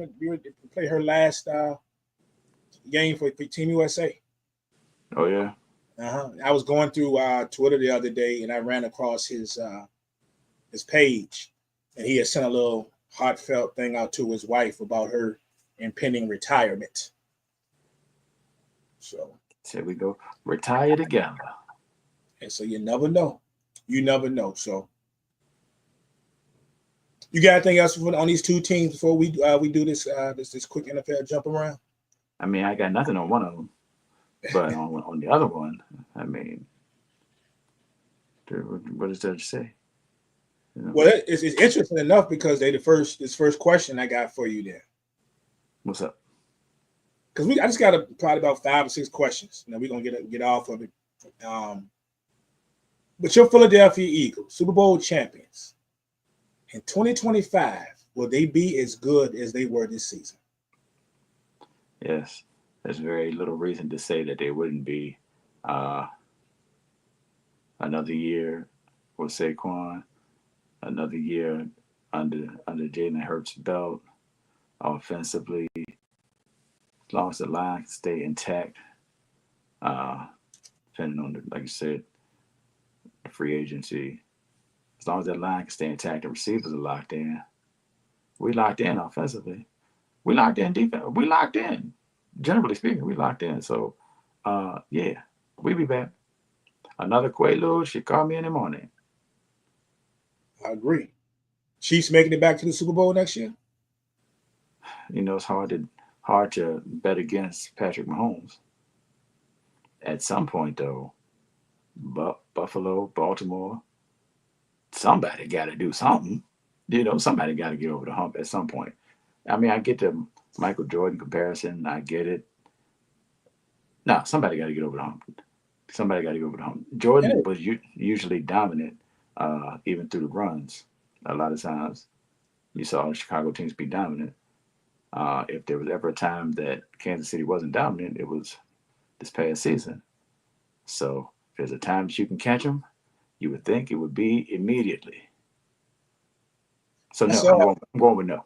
game for Team USA. Oh yeah. I was going through Twitter the other day and I ran across his page, and he had sent a little heartfelt thing out to his wife about her impending retirement. So here we go, retire together. And so you never know. So you got anything else on these two teams before we do this quick NFL jump around? I mean, I got nothing on one of them, but on the other one, I mean, what does that say? Well, it's interesting enough because this first question I got for you there. What's up? Because I just got probably about 5 or 6 questions. Now we're gonna get off of it. But your Philadelphia Eagles, Super Bowl champions, in 2025, will they be as good as they were this season? Yes, there's very little reason to say that they wouldn't be. Another year with Saquon, another year under Jalen Hurts' belt, offensively, as long as the line can stay intact, depending on like you said, the free agency. As long as that line can stay intact, the receivers are locked in. We locked in offensively. We locked in defense. We locked in. Generally speaking, we locked in. So, yeah, we'll be back. Another Quaalude should call me in the morning. I agree. Chiefs making it back to the Super Bowl next year? It's hard to bet against Patrick Mahomes. At some point, though, Buffalo, Baltimore, somebody got to do something. Somebody got to get over the hump at some point. I mean, I get the Michael Jordan comparison. I get it. No, somebody got to get over the hump. Jordan was usually dominant, even through the runs. A lot of times, you saw the Chicago teams be dominant. If there was ever a time that Kansas City wasn't dominant, it was this past season. So if there's a time that you can catch them, you would think it would be immediately. So no, I'm going with no.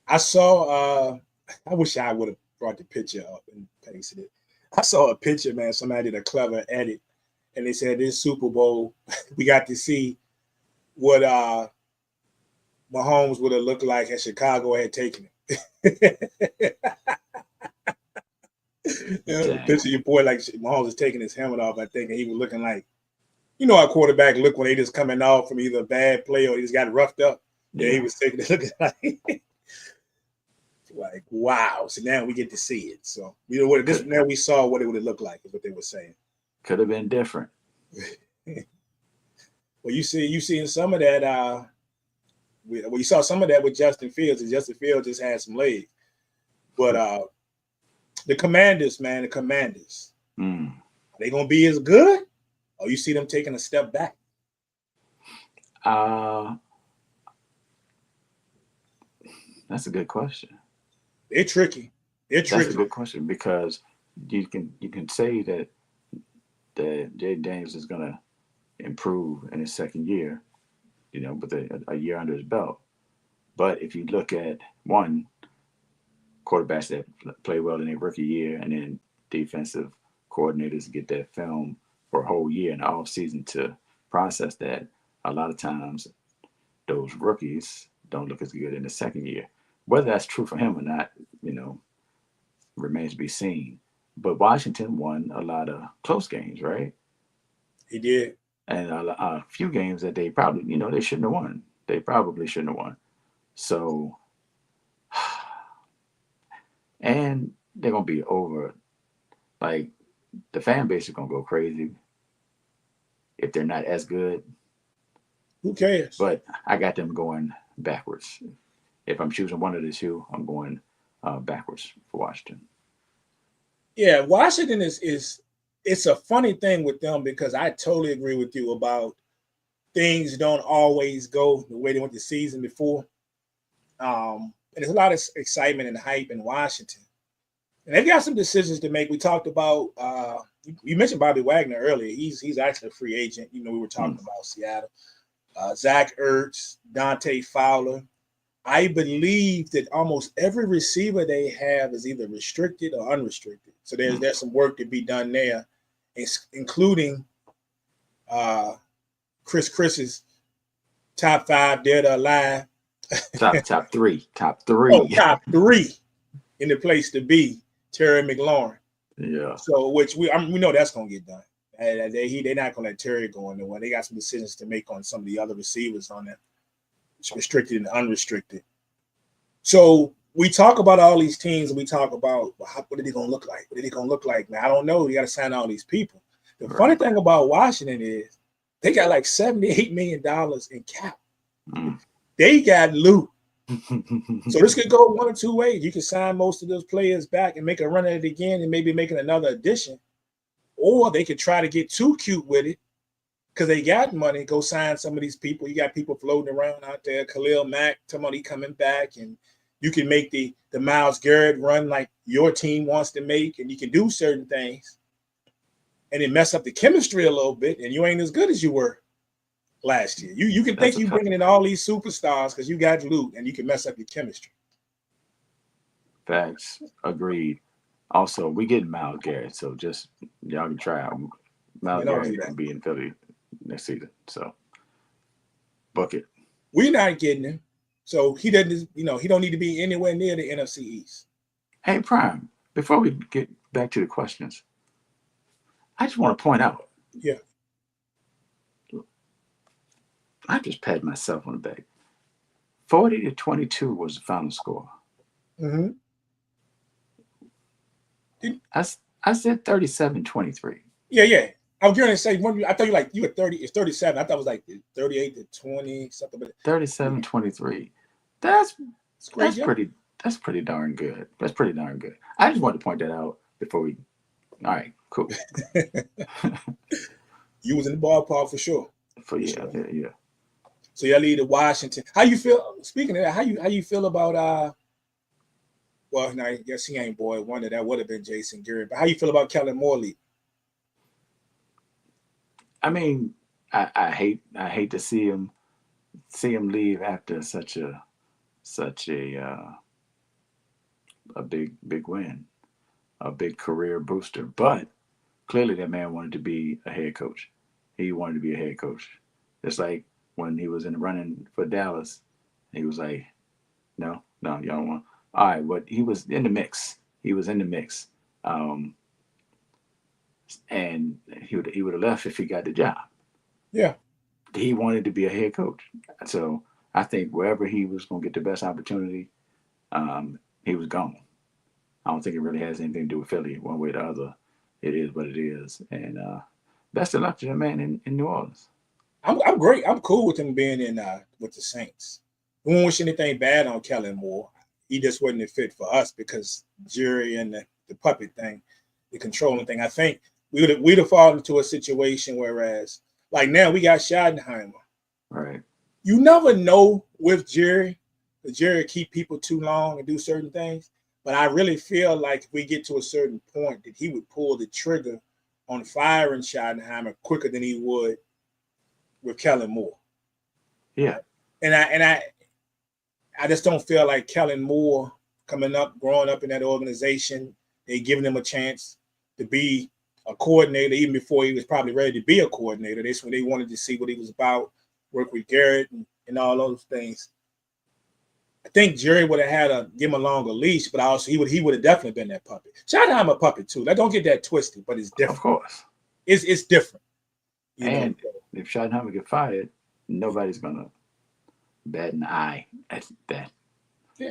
I saw. I wish I would have brought the picture up and pasted it. I saw a picture, man. Somebody did a clever edit, and they said this Super Bowl, we got to see what Mahomes would have looked like if Chicago had taken it. The picture your boy, like Mahomes is taking his helmet off, I think, and he was looking like, you know, how quarterback look when they just coming off from either a bad play or he just got roughed up. Yeah, he was taking it looking like wow. So now we get to see it. So you know what? This now we saw what it would have looked like, is what they were saying. Could have been different. Well, you seeing some of that. You saw some of that with Justin Fields, and Justin Fields just had some legs. But the Commanders, man, are they gonna be as good, or you see them taking a step back? That's a good question. They're tricky. That's a good question, because you can say that Jay Daniels is gonna improve in his second year, you know, with a year under his belt. But if you look at one, quarterbacks that play well in their rookie year, and then defensive coordinators get that film for a whole year in the offseason to process that, a lot of times those rookies don't look as good in the second year. Whether that's true for him or not, you know, remains to be seen. But Washington won a lot of close games, right? He did. And a few games that they probably, you know, they shouldn't have won. They probably shouldn't have won. So, and they're going to be over. Like, the fan base is going to go crazy if they're not as good. Who cares? But I got them going backwards. If I'm choosing one of the two, I'm going backwards for Washington. Yeah, Washington is it's a funny thing with them, because I totally agree with you about things don't always go the way they went the season before. And there's a lot of excitement and hype in Washington. And they've got some decisions to make. We talked about, you mentioned Bobby Wagner earlier. He's actually a free agent. You know, we were talking about Seattle. Zach Ertz, Dante Fowler. I believe that almost every receiver they have is either restricted or unrestricted. So there's some work to be done there, including Chris's top 5 dead or alive. top three. Oh, top 3 in the place to be, Terry McLaurin. Yeah. So we know that's gonna get done. They're not gonna let Terry go nowhere. They got some decisions to make on some of the other receivers on there. It's restricted and unrestricted. So we talk about all these teams, and we talk about what are they going to look like? What are they going to look like? Man, I don't know. You got to sign all these people. The funny thing about Washington is they got like $78 million in cap. They got loot. So this could go one or two ways. You can sign most of those players back and make a run at it again and maybe make another addition. Or they could try to get too cute with it, because they got money, go sign some of these people. You got people floating around out there. Khalil Mack, somebody coming back, and you can make the Myles Garrett run like your team wants to make, and you can do certain things, and it mess up the chemistry a little bit, and you ain't as good as you were last year. You can think you're bringing in all these superstars because you got loot, and you can mess up your chemistry. Facts. Agreed. Also, we get Myles Garrett, so just y'all can try out. Myles Garrett can be in Philly next season, so book it. We're not getting him, so he doesn't. You know, he don't need to be anywhere near the NFC East. Hey, Prime. Before we get back to the questions, I just want to point out. Yeah. I just patted myself on the back. 40-22 was the final score. Mm-hmm. I said 37-23. Yeah. I was going to say, I thought you were 30. It's 37. I thought it was like 38-20 something. 37-23. That's pretty darn good. That's pretty darn good. I just wanted to point that out before we. All right, cool. You was in the ballpark for sure. Yeah. So y'all lead to Washington. How you feel? Speaking of that, how you feel about Well, no, I guess he ain't boy wonder. That would have been Jason Garrett. But how you feel about Kellen Moore leaving? I mean, I hate to see him leave after such a big win, a big career booster. But clearly, that man wanted to be a head coach. He wanted to be a head coach. Just like when he was in the running for Dallas, he was like, no, y'all don't want. All right, but he was in the mix. He was in the mix, and he would have left if he got the job. Yeah. He wanted to be a head coach, so I think wherever he was going to get the best opportunity, he was gone. I don't think it really has anything to do with Philly one way or the other. It is what it is, and best of luck to that man in New Orleans. I'm great. I'm cool with him being in with the Saints. We won't wish anything bad on Kellen Moore. He just wasn't a fit for us because jury and the puppet thing, the controlling thing. I think we'd have fallen into a situation whereas like now we got Schottenheimer. Right. You never know with Jerry. The Jerry keep people too long and do certain things. But I really feel like if we get to a certain point that he would pull the trigger on firing Schottenheimer quicker than he would with Kellen Moore. Yeah. And I just don't feel like Kellen Moore growing up in that organization, they giving him a chance to be a coordinator even before he was probably ready to be a coordinator. That's when they wanted to see what he was about, work with Garrett and all those things. I think Jerry would have had to give him a longer leash, but also he would have definitely been that puppet. Schottenheimer a puppet too. Like, don't get that twisted, but it's different. Of course. It's different. And if Schottenheimer get fired, nobody's gonna bat an eye at that,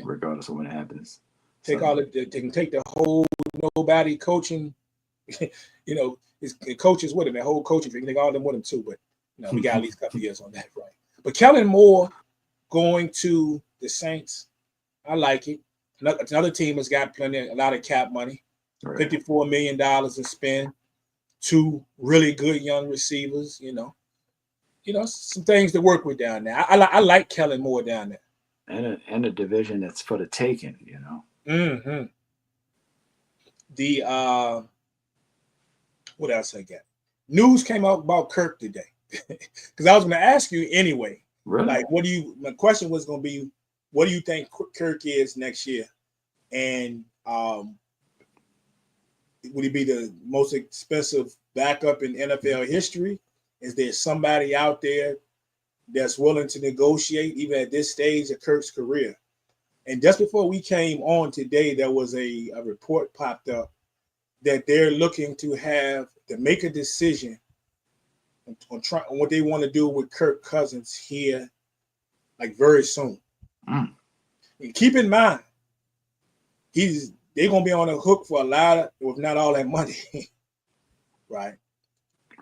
regardless of when it happens. They can take the whole nobody coaching, his coaches with him, that whole coaching thing, they take all them with him too. But we got at least a couple years on that, right? But Kellen Moore going to the Saints, I like it. Another team has got a lot of cap money, right. $54 million to spend, 2 really good young receivers, some things to work with down there. I like Kellen Moore down there. And a division that's for the taking, Mm-hmm. The what else I got? News came out about Kirk today. Because I was going to ask you anyway. Really? Like, my question was going to be, what do you think Kirk is next year? And would he be the most expensive backup in NFL history? Is there somebody out there that's willing to negotiate even at this stage of Kirk's career? And just before we came on today, there was a report popped up that they're looking to make a decision on what they want to do with Kirk Cousins here, like very soon. And keep in mind, they're gonna be on the hook for a lot of, if not all that money, right?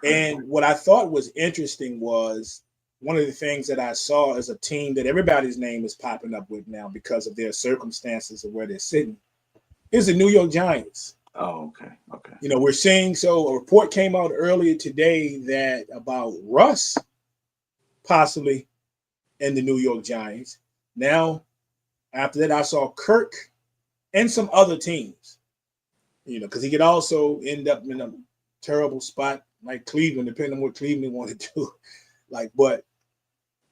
And what I thought was interesting was one of the things that I saw as a team that everybody's name is popping up with now because of their circumstances of where they're sitting is the New York Giants. Oh, okay. We're seeing, so a report came out earlier today that about Russ possibly in the New York Giants. Now, after that, I saw Kirk and some other teams, because he could also end up in a terrible spot like Cleveland, depending on what Cleveland want to do. But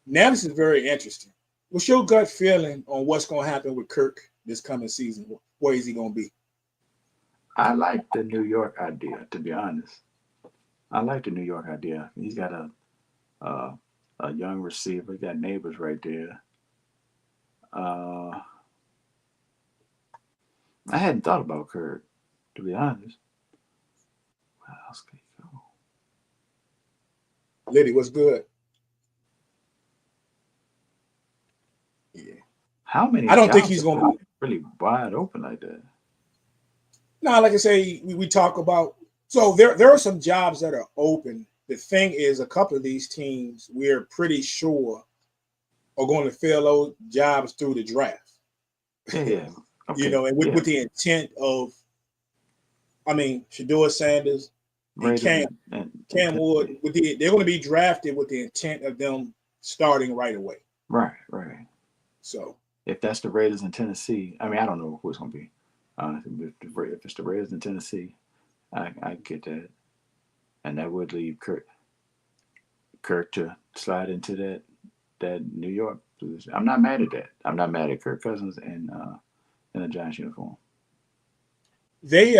now this is very interesting. What's your gut feeling on what's going to happen with Kirk this coming season? Where is he going to be? I like the New York idea, to be honest. I like the New York idea. He's got a young receiver. He got neighbors right there. I hadn't thought about Kirk, to be honest. Where else could he go? Liddy, what's good? Yeah. How many? I don't think he's going to be really wide open like that. No, like I say, we talk about. So there are some jobs that are open. The thing is, a couple of these teams we're pretty sure are going to fill those jobs through the draft. Yeah. Okay. And with the intent of, Shedeur Sanders and Cam Ward, they're going to be drafted with the intent of them starting right away. Right. So if that's the Raiders in Tennessee, I don't know who it's going to be. If it's the Reds in Tennessee, I get that, and that would leave Kirk to slide into that New York position. I'm not mad at that. I'm not mad at Kirk Cousins in a Giants uniform. They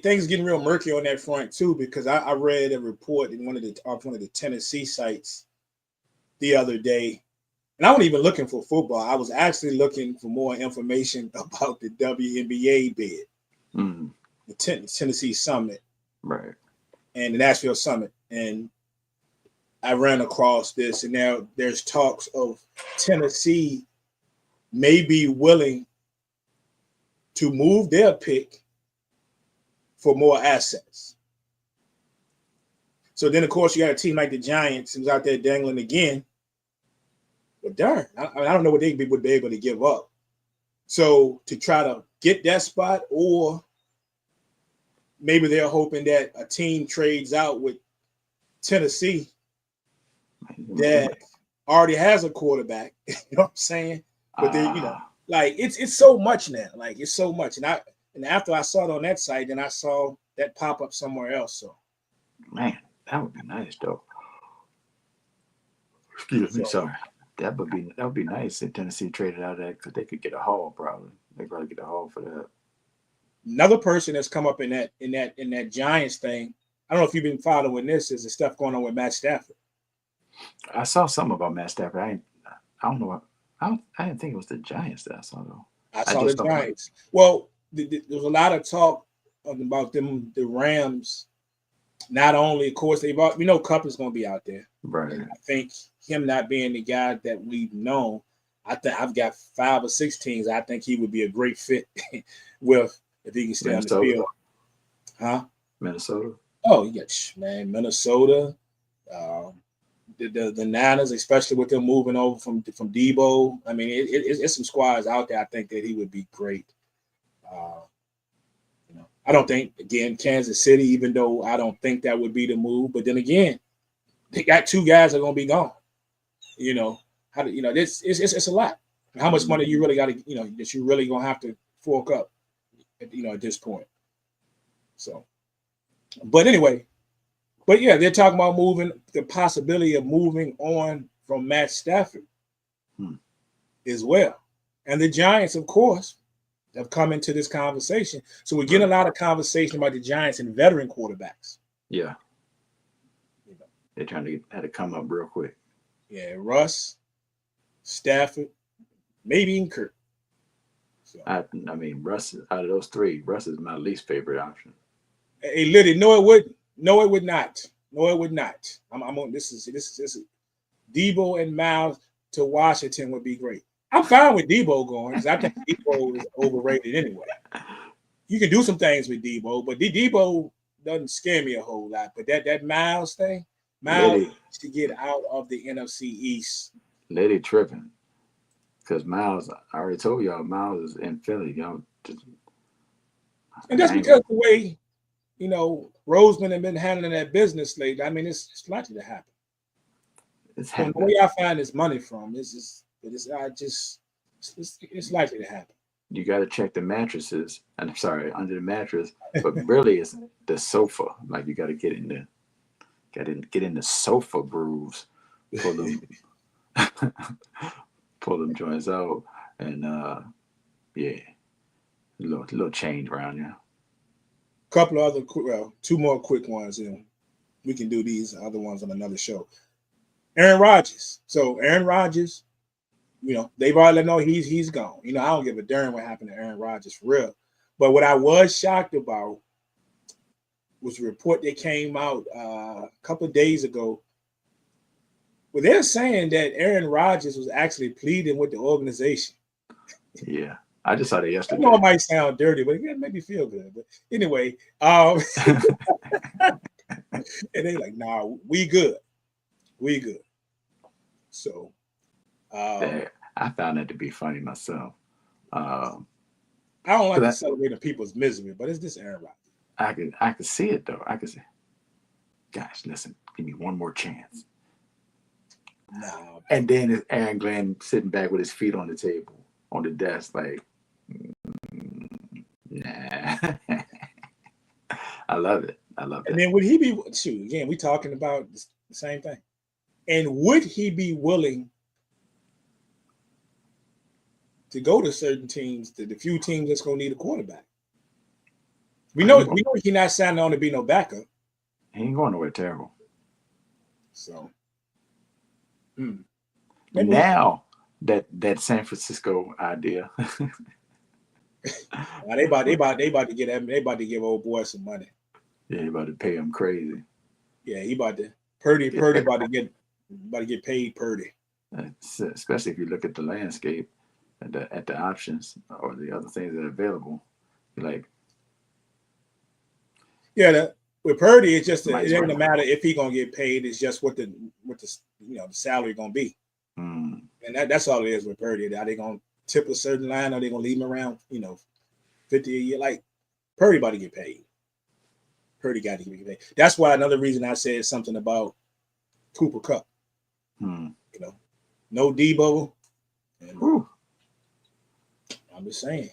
things getting real murky on that front too, because I read a report in one of the Tennessee sites the other day, and I wasn't even looking for football. I was actually looking for more information about the WNBA bid, the Tennessee Summit, Right. and the Nashville Summit, and I ran across this, and now there's talks of Tennessee may be willing to move their pick for more assets. So then, of course, you got a team like the Giants who's out there dangling again. But darn, I don't know what they would be able to give up. So to try to get that spot, or maybe they're hoping that a team trades out with Tennessee that already has a quarterback. You know what I'm saying? But they, like it's so much now. Like it's so much. And after I saw it on that site, then I saw that pop up somewhere else. So man, that would be nice though. Excuse me, sorry. That would be nice if Tennessee traded out of that, because they could get a haul probably. They probably get a haul for that. Another person that's come up in that Giants thing. I don't know if you've been following this. Is the stuff going on with Matt Stafford? I saw something about Matt Stafford. I don't know. I didn't think it was the Giants that I saw though. I saw the Giants. Well, there was a lot of talk about them, the Rams. Not only, of course, we know Kupp is going to be out there. Right. And I think him not being the guy that we've known, I've got 5 or 6 teams. I think he would be a great fit with if he can stay on the field. Huh? Minnesota. Oh, yes, man. Minnesota. The Niners, especially with them moving over from Debo. I mean, it's some squads out there. I think that he would be great. I don't think, again, Kansas City, even though I don't think that would be the move. But then again, they got 2 guys that are going to be gone. It's a lot. How much money you really got to, that you really going to have to fork up, at this point. So, but anyway, yeah, they're talking about the possibility of moving on from Matt Stafford as well. And the Giants, of course, have come into this conversation. So we're getting a lot of conversation about the Giants and veteran quarterbacks. Yeah. They're trying to have to come up real quick. Yeah, Russ, Stafford, maybe even Kirk. So, I mean, Russ, out of those 3, Russ is my least favorite option. Hey, Liddy, no, it wouldn't. No, it would not. No, it would not. I'm on this is Debo and Miles to Washington would be great. I'm fine with Debo going, because I think Debo is overrated anyway. You can do some things with Debo, but Debo doesn't scare me a whole lot. But that Miles thing, Miles needs to get out of the NFC East. Lady tripping. Because Miles, I already told y'all, Miles is in Philly. Y'all and that's because the way, Roseman have been handling that business lately. I mean, it's likely to happen. It's happening. The way I find this money from it's likely to happen. You got to check the mattresses. And I'm sorry, under the mattress, but really it's the sofa. Like you got to get in the sofa grooves, pull them joints out, and a little change around there. Couple of other 2 more quick ones, and we can do these other ones on another show. Aaron Rodgers. So Aaron Rodgers, they've already know he's gone. I don't give a darn what happened to Aaron Rodgers for real. But what I was shocked about was a report that came out a couple of days ago, where they're saying that Aaron Rodgers was actually pleading with the organization. Yeah, I just saw that yesterday. I know it might sound dirty, but it made me feel good. But anyway, and they like, nah, we good. We good. So I found that to be funny myself. I don't like to celebrate people's misery, but it's just Aaron Rodgers. I could see it though. I could see, guys, listen, give me one more chance. No. And then it's Aaron Glenn sitting back with his feet on the table. on the desk, like, nah. I love it. I love it. And then would he be, shoot, again, we talking about the same thing. And would he be willing to go to certain teams, to the few teams that's going to need a quarterback? We know he's not signing on to be no backup. He ain't going nowhere terrible. So now that San Francisco idea. They about to get him. They about to give old boy some money. Yeah, he about to pay him crazy. Yeah, he about to Purdy about to get paid Purdy. Especially if you look at the landscape, at the options or the other things that are available. You're like, yeah, with Purdy, it's just it doesn't matter if he's gonna get paid. It's just what the the salary gonna be, and that's all it is with Purdy. Are they gonna tip a certain line? Or are they gonna leave him around 50 a year? Like Purdy about to get paid. Purdy got to get paid. That's why another reason I said something about Cooper Kupp. No Debo. And, I'm just saying.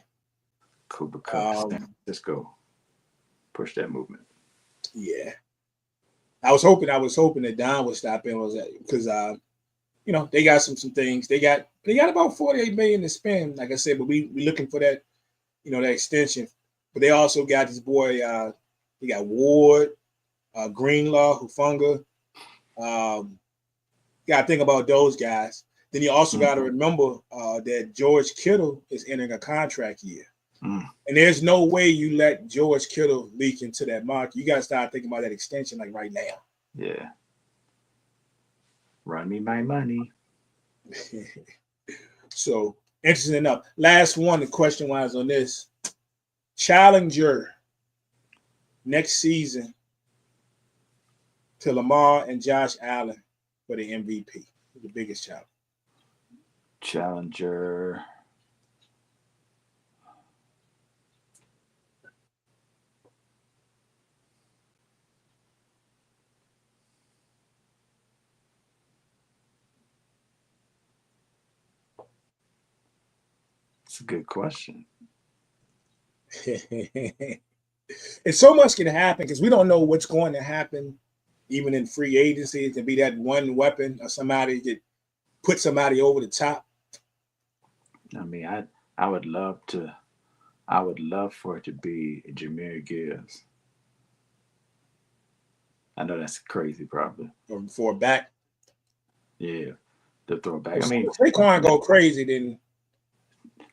Cooper Kupp, San Francisco. Push that movement. Yeah. I was hoping that Don would stop in because they got some things. They got about $48 million to spend, like I said, but we looking for that, that extension. But they also got this boy, they got Ward, Greenlaw, Hufanga. Got to think about those guys. Then you also got to remember that George Kittle is entering a contract year. And there's no way you let George Kittle leak into that market. You got to start thinking about that extension like right now. Yeah. Run me my money. So, interesting enough. Last one, the question-wise on this. Challenger next season to Lamar and Josh Allen for the MVP. The biggest challenge. Challenger. It's a good question. And so much can happen because we don't know what's going to happen. Even in free agency, it can be that one weapon or somebody that put somebody over the top. I mean, I would love for it to be Jahmyr Gibbs. I know that's crazy, probably. For a back. Yeah, the throwback. I mean, if Saquon go crazy, then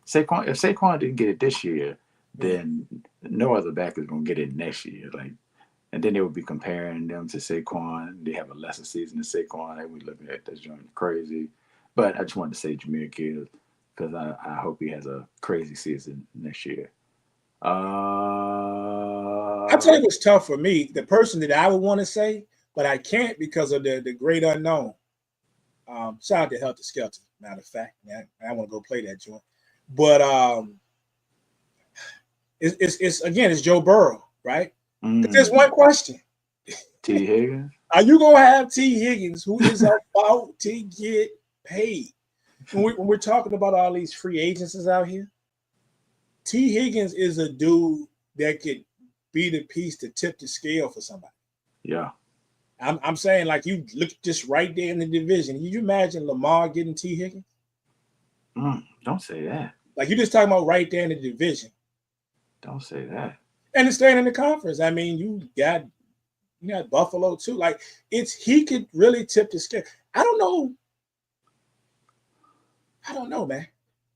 if Saquon didn't get it this year, then no other back is gonna get it next year. And then they would be comparing them to Saquon. They have a lesser season than Saquon. They would be looking at this joint crazy. But I just wanted to say Jahmyr Gibbs because I hope he has a crazy season next year. I tell you what's tough for me. The person that I would want to say, but I can't because of the great unknown. Shout out to Helter Skelter, matter of fact. I want to go play that joint. But it's Joe Burrow, right? There's one question. T. Higgins? Are you going to have T. Higgins, who is about to get paid? When we're talking about all these free agents out here, T. Higgins is a dude that could be the piece to tip the scale for somebody. Yeah. I'm saying, like, you look just right there in the division. Can you imagine Lamar getting T. Higgins? Don't say that. Like, you're just talking about right there in the division. Don't say that. And it's staying in the conference. I mean, you got Buffalo too. Like, he could really tip the scale. I don't know, man.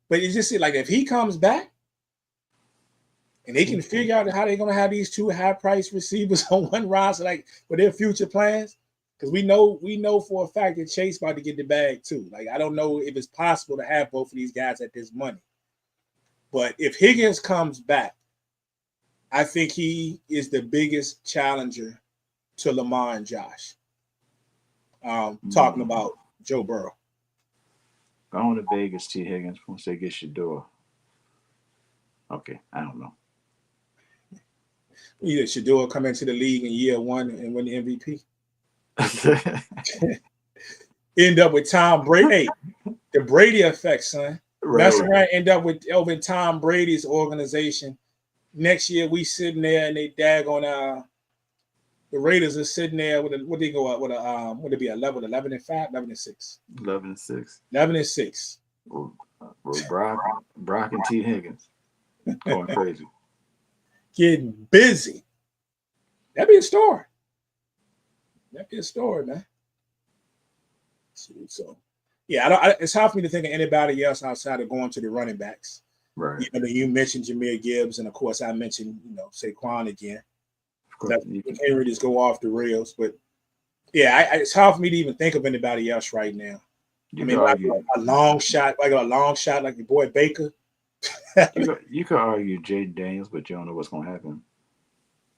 But you just see, like, if he comes back and they can figure out how they're gonna have these two high-priced receivers on one roster, like for their future plans, because we know for a fact that Chase about to get the bag too. Like, I don't know if it's possible to have both of these guys at this money. But if Higgins comes back, I think he is the biggest challenger to Lamar and Josh. Talking about Joe Burrow. Going to Vegas, T. Higgins, once they get your door. Okay, I don't know. Either Shador come into the league in year one and win the MVP. End up with Tom Brady. Hey, the Brady effect, son. Mess Right. around, end up with over in Tom Brady's organization. Next year, we sitting there and they the Raiders are sitting there with what they go out with would it be 11-5, 11-6, 11-6. 11-6, With Brock and T. Higgins going crazy. getting busy. That'd be a story. That'd be a story, man. So, yeah, it's hard for me to think of anybody else outside of going to the running backs. Right. You mentioned Jahmyr Gibbs, and of course, I mentioned Saquon again. Of course, Henry just go off the rails, but yeah, it's hard for me to even think of anybody else right now. you could argue a long shot, like your boy Baker. you could argue Jaden Daniels, but you don't know what's going to happen.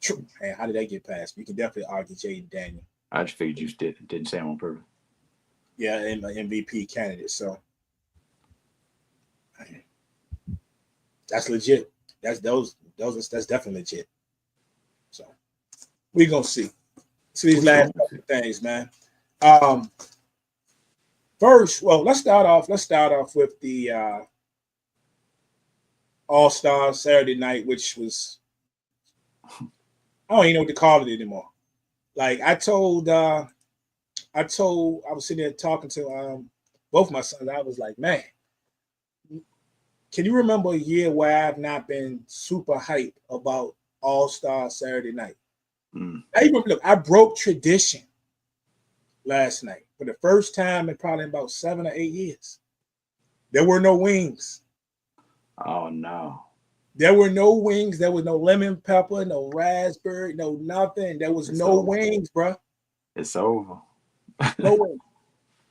True. Man, how did that get past? You can definitely argue Jaden Daniels. I just figured you didn't say him on purpose. Yeah, and an MVP candidate. So that's legit. That's definitely legit. So we're gonna see these last couple of things, man. First, well, let's start off with the All-Star Saturday night, which was I don't even know what to call it anymore. Like I was sitting there talking to both my sons. I was like, man, can you remember a year where I've not been super hyped about All-Star Saturday night? I broke tradition last night for the first time in probably about 7 or 8 years. There were no wings. Oh no. There were no wings. There was no lemon pepper, no raspberry, no nothing. There was no wings, bro. It's over. No wings.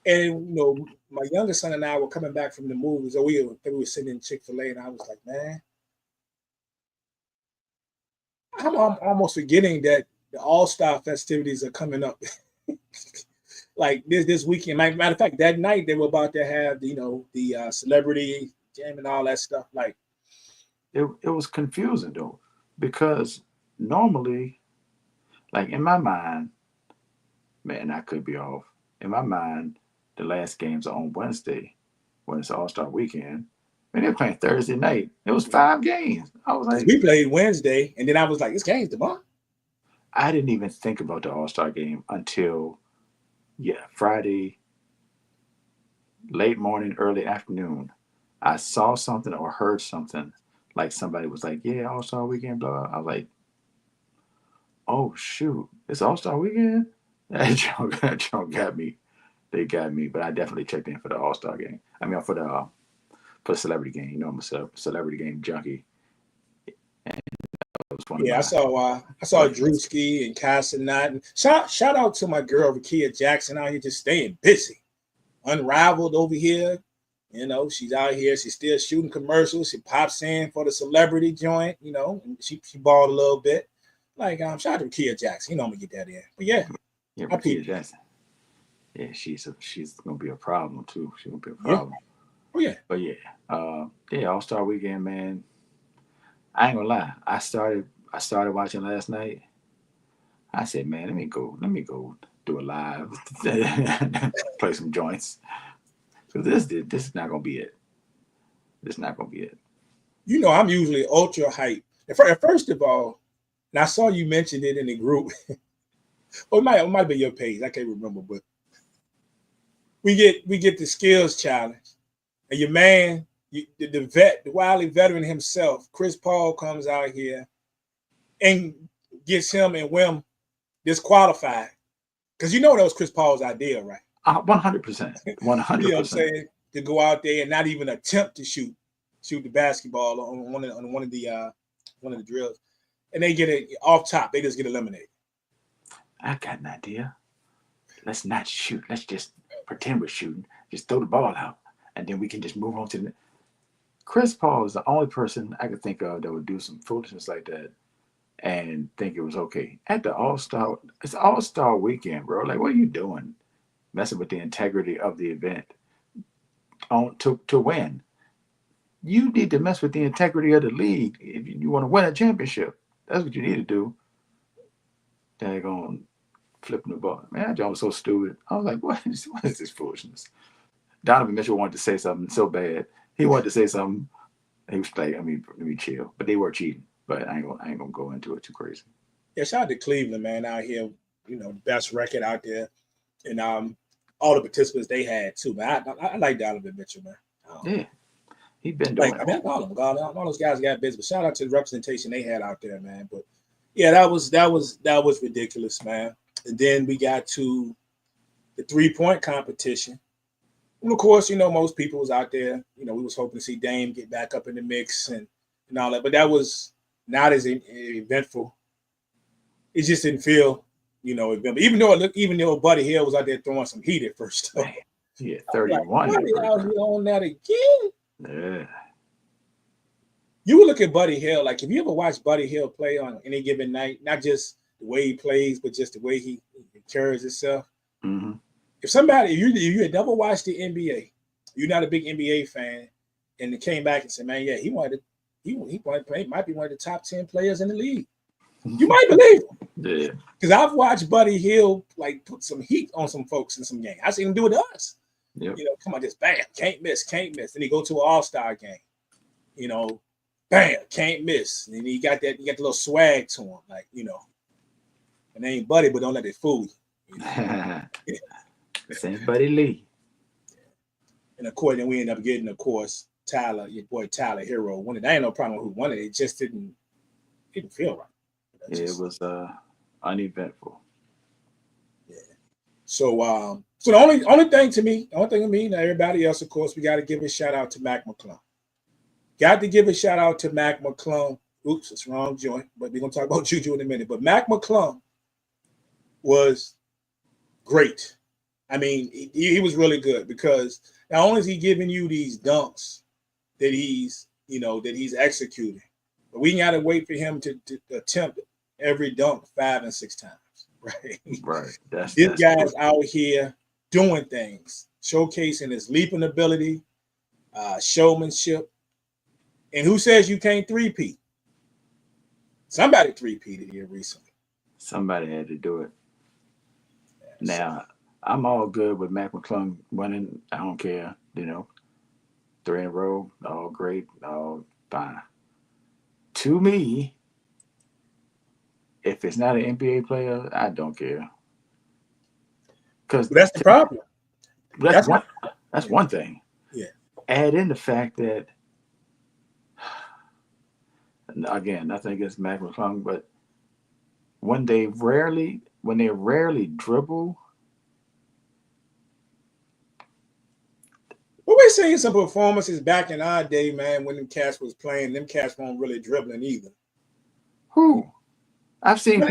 And my youngest son and I were coming back from the movies. So we were sitting in Chick-fil-A, and I was like, man, I'm almost forgetting that the All-Star festivities are coming up. Like this weekend. Matter of fact, that night they were about to have the celebrity jam and all that stuff. Like it was confusing though, because normally, like in my mind, man, I could be off. In my mind, the last games are on Wednesday when it's All-Star weekend. Man, they're playing Thursday night. It was 5 games. I was like, we played Wednesday, and then I was like, this game's tomorrow. I didn't even think about the All-Star game until Friday, late morning, early afternoon. I saw something or heard something, like somebody was like, yeah, All-Star weekend, blah, blah. I was like, oh shoot, it's All-Star weekend? That joke got me. They got me, but I definitely checked in for the All-Star game. I mean, for the celebrity game. I'm a celebrity game junkie. And that was one of I saw Drewski and Casanat. Shout out to my girl Rakia Jackson out here just staying busy. Unrivaled over here. She's out here. She's still shooting commercials. She pops in for the celebrity joint. She balled a little bit. Like shout out to Rakia Jackson. I'm gonna get that in. But yeah, Rakia Jackson. Yeah, she's gonna be a problem too. She's gonna be a problem. Oh yeah. But All-Star weekend, man. I ain't gonna lie. I started watching last night. I said, man, let me go do a live, play some joints. So this is not gonna be it. This is not gonna be it. I'm usually ultra hype. First of all, and I saw you mentioned it in the group. It might be your page. I can't remember, but we get the skills challenge, and your man, the wily veteran himself, Chris Paul, comes out here and gets him and Wim disqualified because that was Chris Paul's idea, right? 100%. 100%. You know what I'm saying? To go out there and not even attempt to shoot the basketball on one of the drills, and they get it off top. They just get eliminated. I got an idea. Let's not shoot. Let's just pretend we're shooting. Just throw the ball out, and then we can just move on to the. Chris Paul is the only person I could think of that would do some foolishness like that and think it was okay. At the All-Star, it's All-Star weekend, bro. Like, what are you doing? Messing with the integrity of the event to win. You need to mess with the integrity of the league if you want to win a championship. That's what you need to do. Daggone flipping the ball. Man, that job was so stupid. I was like, what is this foolishness? Donovan Mitchell wanted to say something so bad. he wanted to say something. He was like, let me chill. But they were cheating. But I ain't gonna go into it too crazy. Yeah, shout out to Cleveland, man, out here, the best record out there. And all the participants they had too, man. I like Donovan Mitchell, man. Yeah. He been doing it. I mean, all those guys got busy, but shout out to the representation they had out there, man. But yeah, that was ridiculous, man. And then we got to the 3-point competition. And of course, most people was out there. We was hoping to see Dame get back up in the mix and all that, but that was not as eventful. It just didn't feel, eventful. Even though Buddy Hield was out there throwing some heat at first. Yeah, 31. Buddy out here on that again. Yeah. You would look at Buddy Hield, like if you ever watch Buddy Hield play on any given night, not just the way he plays, but just the way he carries himself. Mm-hmm. If you had never watched the NBA, you're not a big NBA fan, and it came back and said, man, yeah, he might be one of the top 10 players in the league. You might believe him. Yeah. Because I've watched Buddy Hield like put some heat on some folks in some game. I seen him do it to us. Yep. Come on, just bam, can't miss. Then he go to an all-star game. Bam, can't miss. And he got the little swag to him, like, and they ain't Buddy, but don't let it fool you. Same Buddy Lee. And of course, then we end up getting, of course, Tyler, your boy Tyler Hero. That ain't no problem who won it. It just didn't feel right. It was uneventful. Yeah. So the only thing to me, and everybody else, of course, we got to give a shout out to Mac McClung. Got to give a shout out to Mac McClung. Oops, it's wrong joint, but we're gonna talk about Juju in a minute. But Mac McClung was great. I mean, he was really good because not only is he giving you these dunks that he's executing, but we got to wait for him to attempt every dunk 5 and 6 times, right? Right. This guy's out here doing things, showcasing his leaping ability, showmanship. And who says you can't three-peat? Somebody three-peated here recently. Somebody had to do it. Now, I'm all good with Mac McClung winning. I don't care, 3 in a row, all great, all fine. To me, if it's not an NBA player, I don't care. Because that's the problem. That's one thing. Yeah. Add in the fact that, again, nothing against Mac McClung, but when they rarely dribble. Well, we seen some performances back in our day, man, when them cats was playing. Them cats weren't really dribbling either. Who? I've seen like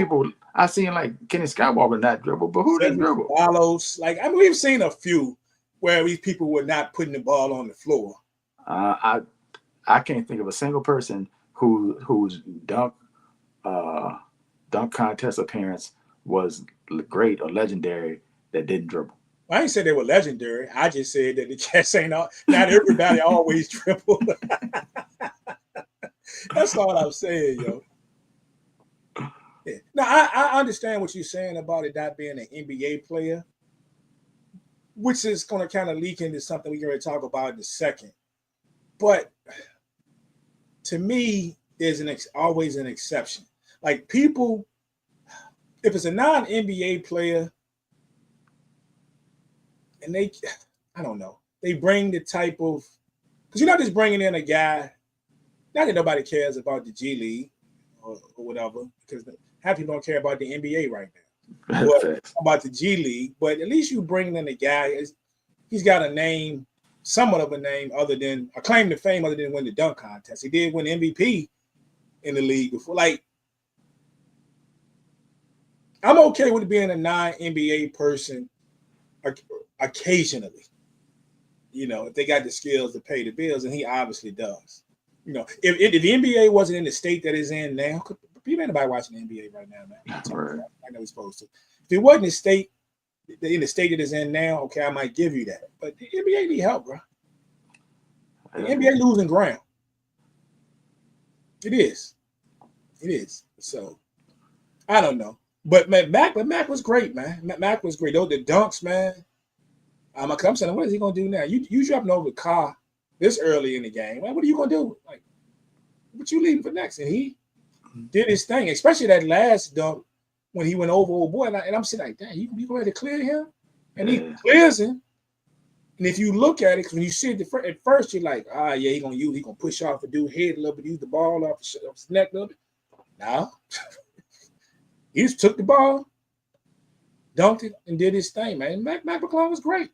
Kenny Skywalker not dribble, but who didn't dribble? Carlos, we've seen a few where these people were not putting the ball on the floor. I can't think of a single person whose dunk contest appearance was great or legendary that didn't dribble. I ain't said they were legendary. I just said that the cats ain't not everybody always dribble. That's all I'm saying, yo. Yeah. Now I understand what you're saying about it not being an NBA player, which is going to kind of leak into something we're going to talk about in a second. But to me, there's always an exception. Like people, if it's a non-NBA player, and I don't know, they bring the type of, because you're not just bringing in a guy, not that nobody cares about the G League or whatever, because half people don't care about the NBA right now. But about the G League, but at least you bring in a guy, he's got a name, somewhat of a name, other than a claim to fame, other than win the dunk contest. He did win MVP in the league before. Like, I'm okay with being a non-NBA person occasionally, if they got the skills to pay the bills, and he obviously does. If the NBA wasn't in the state that it's in now, people ain't nobody watching the NBA right now, man. Right. I know he's supposed to. If it wasn't in the state that it's in now, okay, I might give you that. But the NBA need help, bro. The NBA losing ground. It is. So I don't know. But Mac was great, man. Mac was great. The dunks, man. I'm saying, what is he gonna do now? You dropping over the car this early in the game. Like, what are you gonna do? Like, what you leaving for next? And he did his thing, especially that last dunk when he went over old boy. And I'm sitting like, damn, you ready to clear him? And he clears him. And if you look at it, because when you see it at first, you're like, yeah, he gonna push off a dude's head a little bit, use the ball off his neck a little bit. Now, he just took the ball, dunked it, and did his thing, man. McClung was great.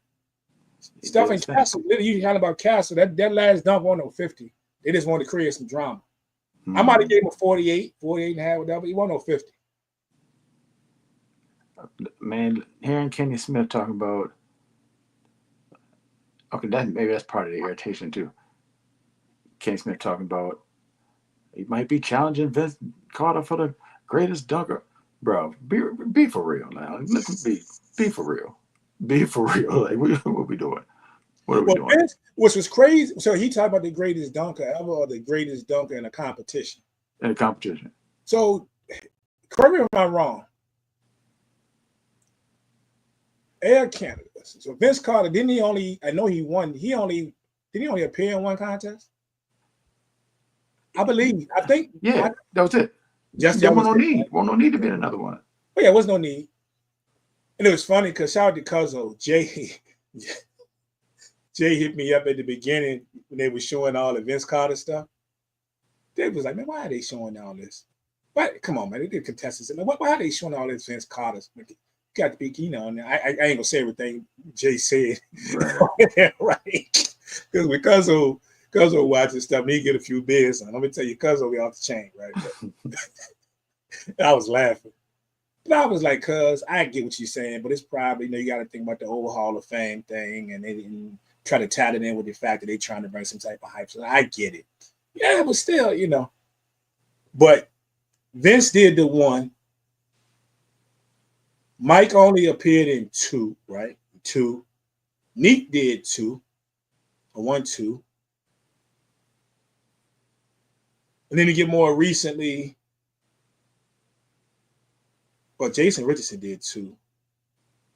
Stuff in Castle, you heard about Castle. That last dunk wasn't no 50. They just wanted to create some drama. I might have gave him a 48 and a half, whatever, but he wasn't no 50. Man, hearing Kenny Smith talking about, okay, maybe that's part of the irritation too. Kenny Smith talking about he might be challenging Vince Carter for the greatest dunker. Bro, be for real now. Listen, be for real. Be for real. Like, what we doing? What are we doing? Vince, which was crazy. So he talked about the greatest dunker ever, or the greatest dunker in a competition. In a competition. So, correct me if I'm wrong. Air Canada. So Vince Carter, didn't he only? I know he won. Didn't he only appear in one contest? I believe. I think. Yeah, that was it. Just there was no need. Well, no need to be in another one. Oh yeah, there was no need. And it was funny because shout out to Cuzzo, Jay hit me up at the beginning when they were showing all the Vince Carter stuff. They was like, man, why are they showing all this? But come on, man, they did contestants. Why are they showing all this Vince Carter? Got to be, I ain't gonna say everything Jay said, right? Because Cuzzo watching stuff, and he get a few beers on. Let me tell you, Cuzzo be off the chain, right? I was laughing. But I was like, cuz, I get what you're saying, but it's probably, you got to think about the old Hall of Fame thing, and they didn't try to tie it in with the fact that they're trying to bring some type of hype. So I get it. Yeah, but still, But Vince did the one. Mike only appeared in 2, right? 2. Neek did 2. 1, 2. And then to get more recently, well, Jason Richardson did 2.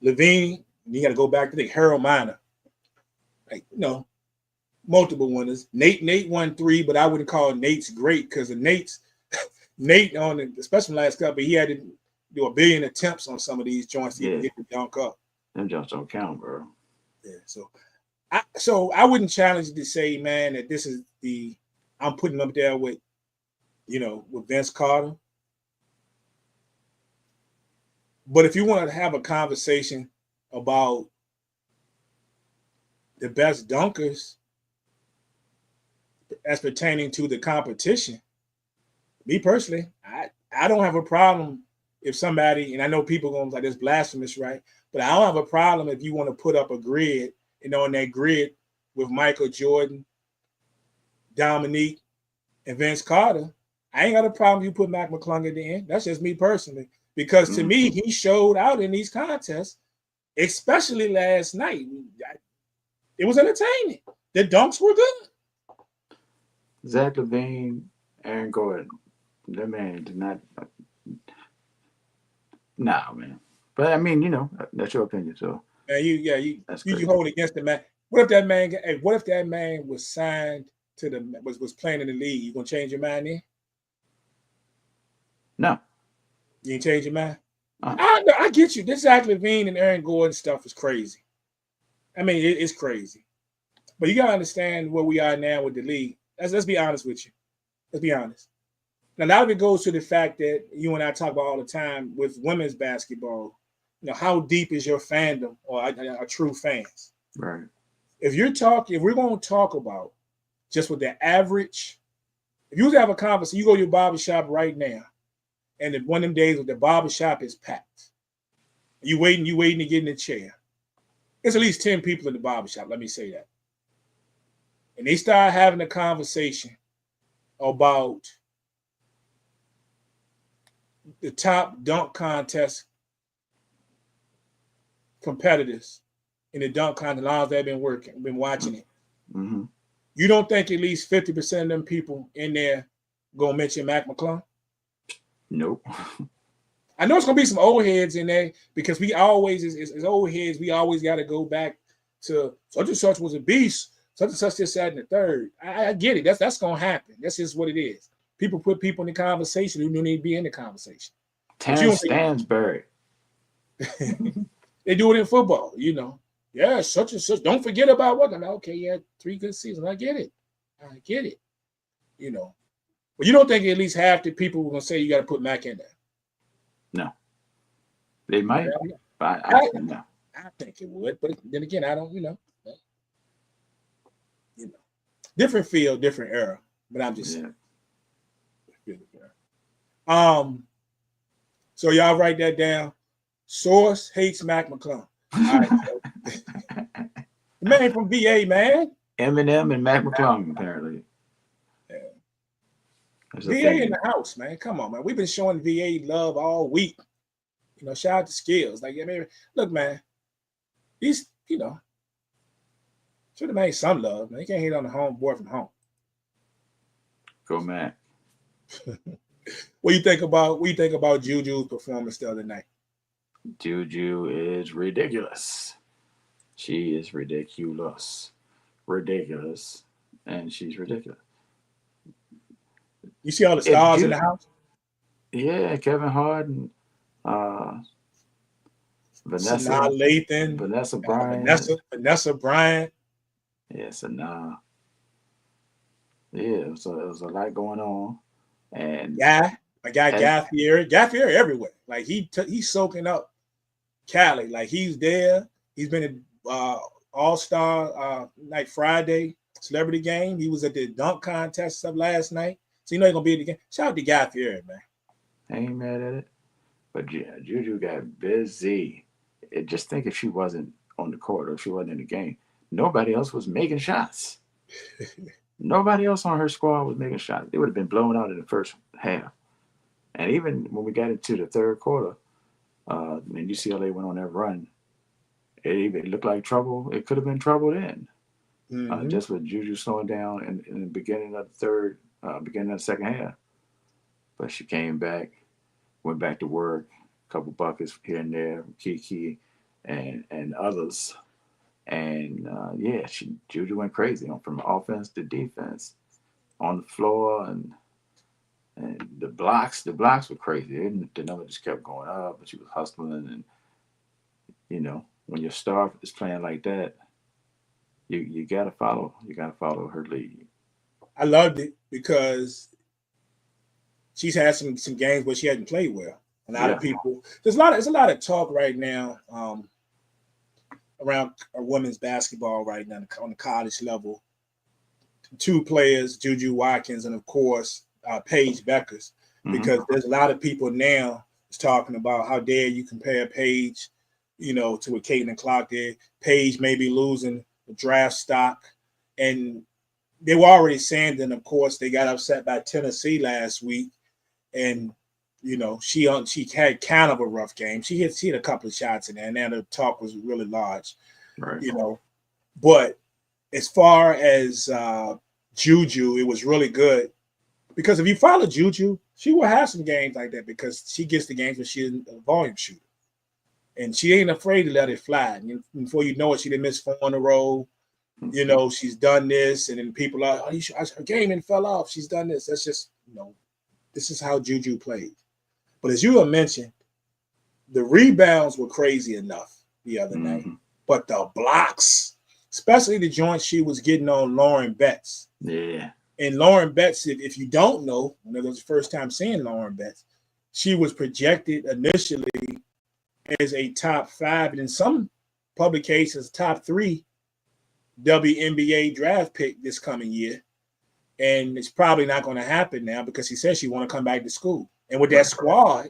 Levine, you got to go back to the Harold Miner. Like, multiple winners. Nate won 3, but I wouldn't call Nate's great because Nate on especially last couple, he had to do 1 billion attempts on some of these joints to even get the dunk up. Them joints don't count, bro. Yeah, so I wouldn't challenge you to say, man, that this is I'm putting up there with, with Vince Carter. But if you want to have a conversation about the best dunkers as pertaining to the competition, me personally, I don't have a problem if somebody, and I know people going to like, this blasphemous, right? But I don't have a problem if you want to put up a grid, and on that grid with Michael Jordan, Dominique, and Vince Carter, I ain't got a problem if you put Mac McClung at the end. That's just me personally. Because to me, he showed out in these contests, especially last night. It was entertaining. The dunks were good. Zach LaVine, Aaron Gordon, that man did not. Nah, man. But I mean, that's your opinion. So you hold against the man. What if that man was signed to was playing in the league? You gonna change your mind then? No. You ain't change your mind? I get you. This Zach LaVine and Aaron Gordon stuff is crazy. I mean, it's crazy. But you got to understand where we are now with the league. Let's be honest with you. Let's be honest. Now, a lot of it goes to the fact that you and I talk about all the time with women's basketball. How deep is your fandom or are true fans? Right. If we're going to talk about just with the average, if you have a conversation, you go to your barbershop right now, and one of them days when the barbershop is packed, you waiting to get in the chair. There's at least 10 people in the barbershop, let me say that. And they start having a conversation about the top dunk contest competitors in the dunk contest, as they've been watching it. Mm-hmm. You don't think at least 50% of them people in there gonna mention Mac McClung? Nope. I know it's gonna be some old heads in there because we always, as old heads, we always got to go back to such and such was a beast. such and such this, that, and the third. I get it. That's gonna happen. That's just what it is. People put people in the conversation who don't need to be in the conversation. Terrence Stansbury. They do it in football, Yeah, such and such. Don't forget about what. Okay, you had 3 good seasons. I get it. But you don't think at least half the people were gonna say you got to put Mac in there? No, they might. But no. I think it would, but then again, I don't. Different field, different era. But I'm just saying. So y'all write that down. Source hates Mac McClung. All right, the man from VA, man. Eminem and Mac McClung, apparently. Yeah. VA in the house, man. Come on, man. We've been showing VA love all week. Shout out to Skills. Look, man. These, should have made some love, man. You can't hate on the homeboy from home. Go, Mac. What do you think about Juju's performance the other night? Juju is ridiculous. She is ridiculous, and she's ridiculous. You see all the stars in the house? Yeah, Kevin Hart and Vanessa Lathan, Vanessa Bryant. Vanessa Bryant. Yeah, Sanaa. Yeah, so there was a lot going on. And my guy Guy Fieri everywhere. Like he's soaking up Cali. Like he's there. He's been at All-Star Night Friday Celebrity Game. He was at the dunk contest stuff last night. So he's gonna be at the game. Shout out to Guy Fieri, man. I ain't mad at it. But Juju got busy. Just think if she wasn't on the court or if she wasn't in the game, nobody else was making shots. Nobody else on her squad was making shots. They would have been blown out in the first half. And even when we got into the third quarter, and UCLA went on that run, it looked like trouble. It could have been trouble then. Mm-hmm. Just with Juju slowing down in the beginning of the beginning of the second half. But she came back, went back to work, a couple buckets here and there, Kiki and others. And Juju went crazy from offense to defense on the floor, and the blocks were crazy. The number just kept going up, but she was hustling, and when your star is playing like that, you gotta follow her lead. I loved it because she's had some games where she hadn't played well. A lot of people. There's a lot of talk right now around women's basketball right now on the college level. 2 players, Juju Watkins and of course Paige Beckers, because there's a lot of people now is talking about how dare you compare Paige, to what Caitlin Clark did. Paige may be losing the draft stock, and they were already saying that. Of course, they got upset by Tennessee last week, and she had kind of a rough game. She hit a couple of shots in there, and then the talk was really large, right. But as far as Juju, it was really good because if you follow Juju, she will have some games like that because she gets the games when she's a volume shooter, and she ain't afraid to let it fly. And before you know it, she didn't miss 4 in a row. She's done this, and then people are, her game and fell off. She's done this. That's just, this is how Juju played. But as you have mentioned, the rebounds were crazy enough the other night. But the blocks, especially the joint she was getting on Lauren Betts. Yeah. And Lauren Betts, if you don't know, when it was the first time seeing Lauren Betts, she was projected initially as a top 5, and in some publications, top 3 WNBA draft pick this coming year. And it's probably not going to happen now because she says she want to come back to school. And with that squad,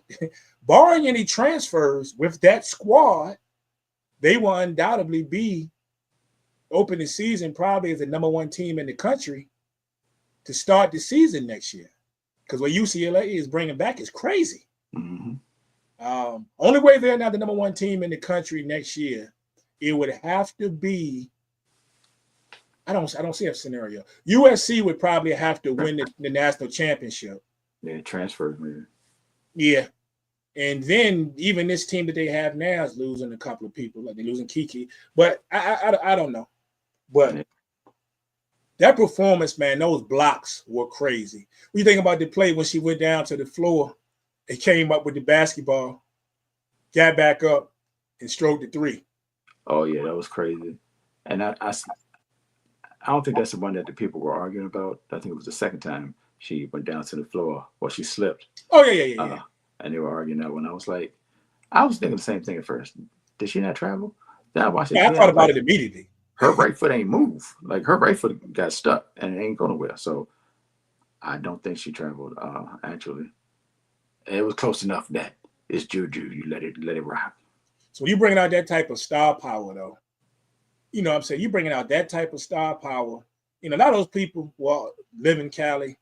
barring any transfers, with that squad, they will undoubtedly be opening the season probably as the number 1 team in the country to start the season next year. Because what UCLA is bringing back is crazy. Only way they're now the number 1 team in the country next year, it would have to be. I don't see a scenario. USC would probably have to win the national championship. Yeah, transfers, man. Yeah. And then even this team that they have now is losing a couple of people. Like they're losing Kiki. But I don't know. But That performance, man, those blocks were crazy. When you think about the play when she went down to the floor, it came up with the basketball, got back up, and stroked the three. Oh yeah, that was crazy. And I don't think that's the one that the people were arguing about. I think it was the second time she went down to the floor or she slipped. Oh yeah. And they were arguing that one. I was thinking the same thing at first. Did she not travel? Then I watched it Yeah, I again. thought about it immediately. Her right foot ain't move. Like her right foot got stuck and it ain't going nowhere. So I don't think she traveled. Actually, it was close enough that it's Juju. You let it rock. So when you bringing out that type of star power, though, you know what I'm saying? You bringing out that type of star power. You know, a lot of those people live in Cali,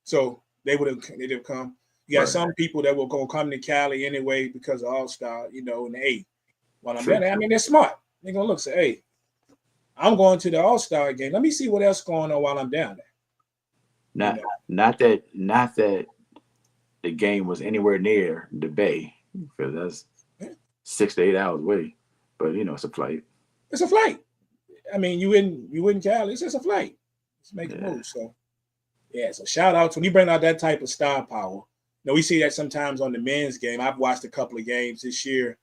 so they'd have come. You got some people that were gonna come to Cali anyway because of All Star, you know, and hey, while I'm there, I mean, they're smart. They're gonna look say, hey, I'm going to the All Star game. Let me see what else going on while I'm down there. Not that the game was anywhere near the Bay because that's 6 to 8 hours away. But you know, it's a flight. It's a flight. I mean, you in Cali. It's just a flight. Let's make a move. So yeah. So shout out to when you bring out that type of star power. You know, we see that sometimes on the men's game. I've watched a couple of games this year.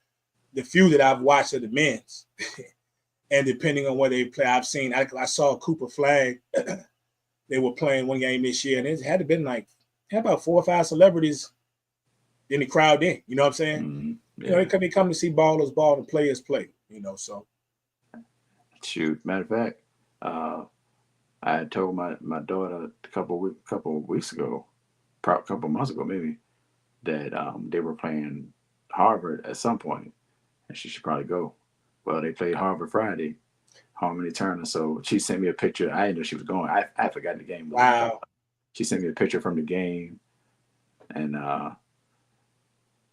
The few that I've watched are the men's. And depending on where they play, I've seen. I saw Cooper Flag. They were playing one game this year, and it had to been like about 4 or 5 celebrities in the crowd. In you know what I'm saying? Mm-hmm. Yeah. You know, they come to see ballers ball and players play. You know, so. Shoot, matter of fact, I had told my daughter a couple of weeks ago, probably a couple of months ago maybe, that they were playing Harvard at some point, and she should probably go. Well, they played Harvard Friday, Harmony Turner. So she sent me a picture. I didn't know she was going. I forgot the game. Wow. She sent me a picture from the game, and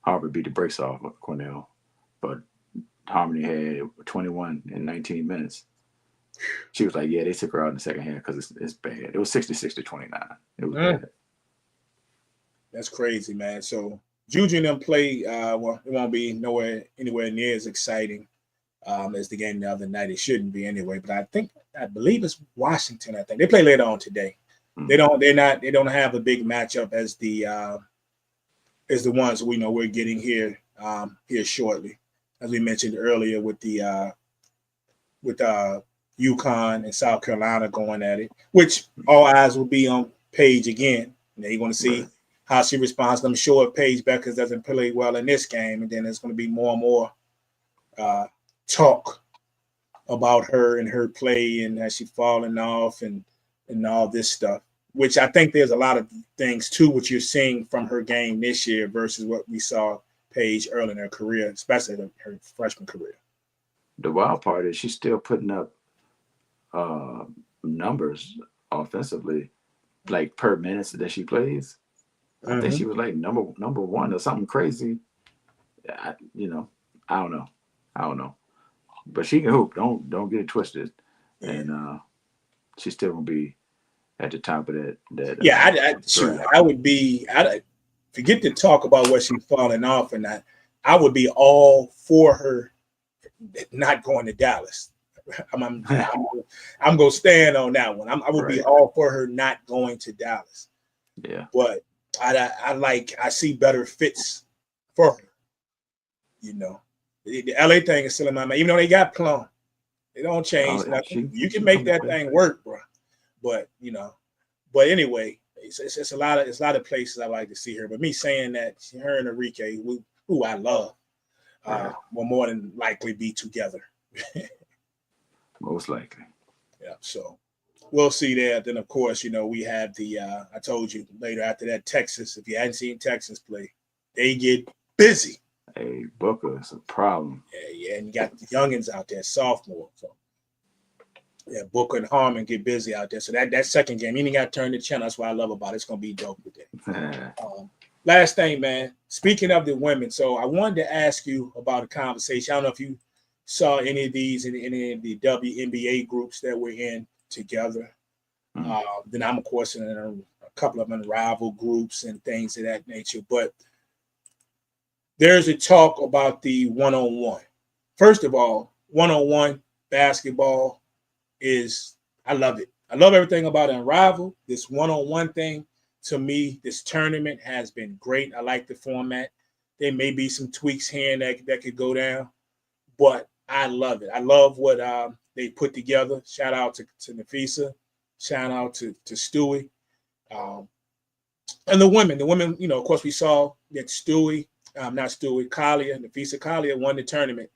Harvard beat the brakes off of Cornell, but Harmony had 21 in 19 minutes. She was like, yeah, they took her out in the second half because it's bad. It was 66-29. It was bad. That's crazy, man. So Juju and them play, well, it won't be anywhere near as exciting as the game the other night. It shouldn't be anyway, but I believe it's Washington. I think they play later on today. Mm-hmm. They don't have a big matchup as the ones we know we're getting here shortly, as we mentioned earlier with the UConn and South Carolina going at it, which all eyes will be on Paige again. And you're going to see how she responds. I'm sure if Paige Beckers doesn't play well in this game, and then there's going to be more and more talk about her and her play and has she fallen off and all this stuff, which I think there's a lot of things too, what you're seeing from her game this year versus what we saw Paige early in her career, especially her freshman career. The wild part is she's still putting up numbers offensively, like per minutes that she plays. I think she was like number one or something crazy. I don't know, but she can hoop. Don't get it twisted. Yeah. And she's still gonna be at the top of that. I would be. Forget to talk about what she's falling off, and I would be all for her not going to Dallas. I'm gonna stand on that one. I would be all for her not going to Dallas. Yeah, but I see better fits for her. You know, the LA thing is still in my mind. Even though they got McClung, they don't change nothing. You can make that thing work, bro. But but anyway, it's a lot of places I like to see her. But me saying that, her and Enrique, who I love, will more than likely be together. Most likely. Yeah. So we'll see there. Then of course, we have the I told you later after that Texas. If you hadn't seen Texas play, they get busy. Hey, Booker, it's a problem. Yeah, and you got the youngins out there, sophomore. So yeah, Booker and Harmon get busy out there. So that second game, you ain't got to turn the channel. That's what I love about it. It's gonna be dope today. Last thing, man. Speaking of the women, so I wanted to ask you about a conversation. I don't know if you saw any of these in any of the WNBA groups that we're in together. Then I'm of course in a couple of Unrivaled groups and things of that nature. But there's a talk about the one-on-one. First of all, one-on-one basketball I love it. I love everything about Unrivaled. This one-on-one thing, to me, this tournament has been great. I like the format. There may be some tweaks here and that could go down, but I love it. I love what they put together. Shout out to Nafisa. Shout out to Stewie. And the women, of course, we saw that Kalia, Nafisa Kalia won the tournament.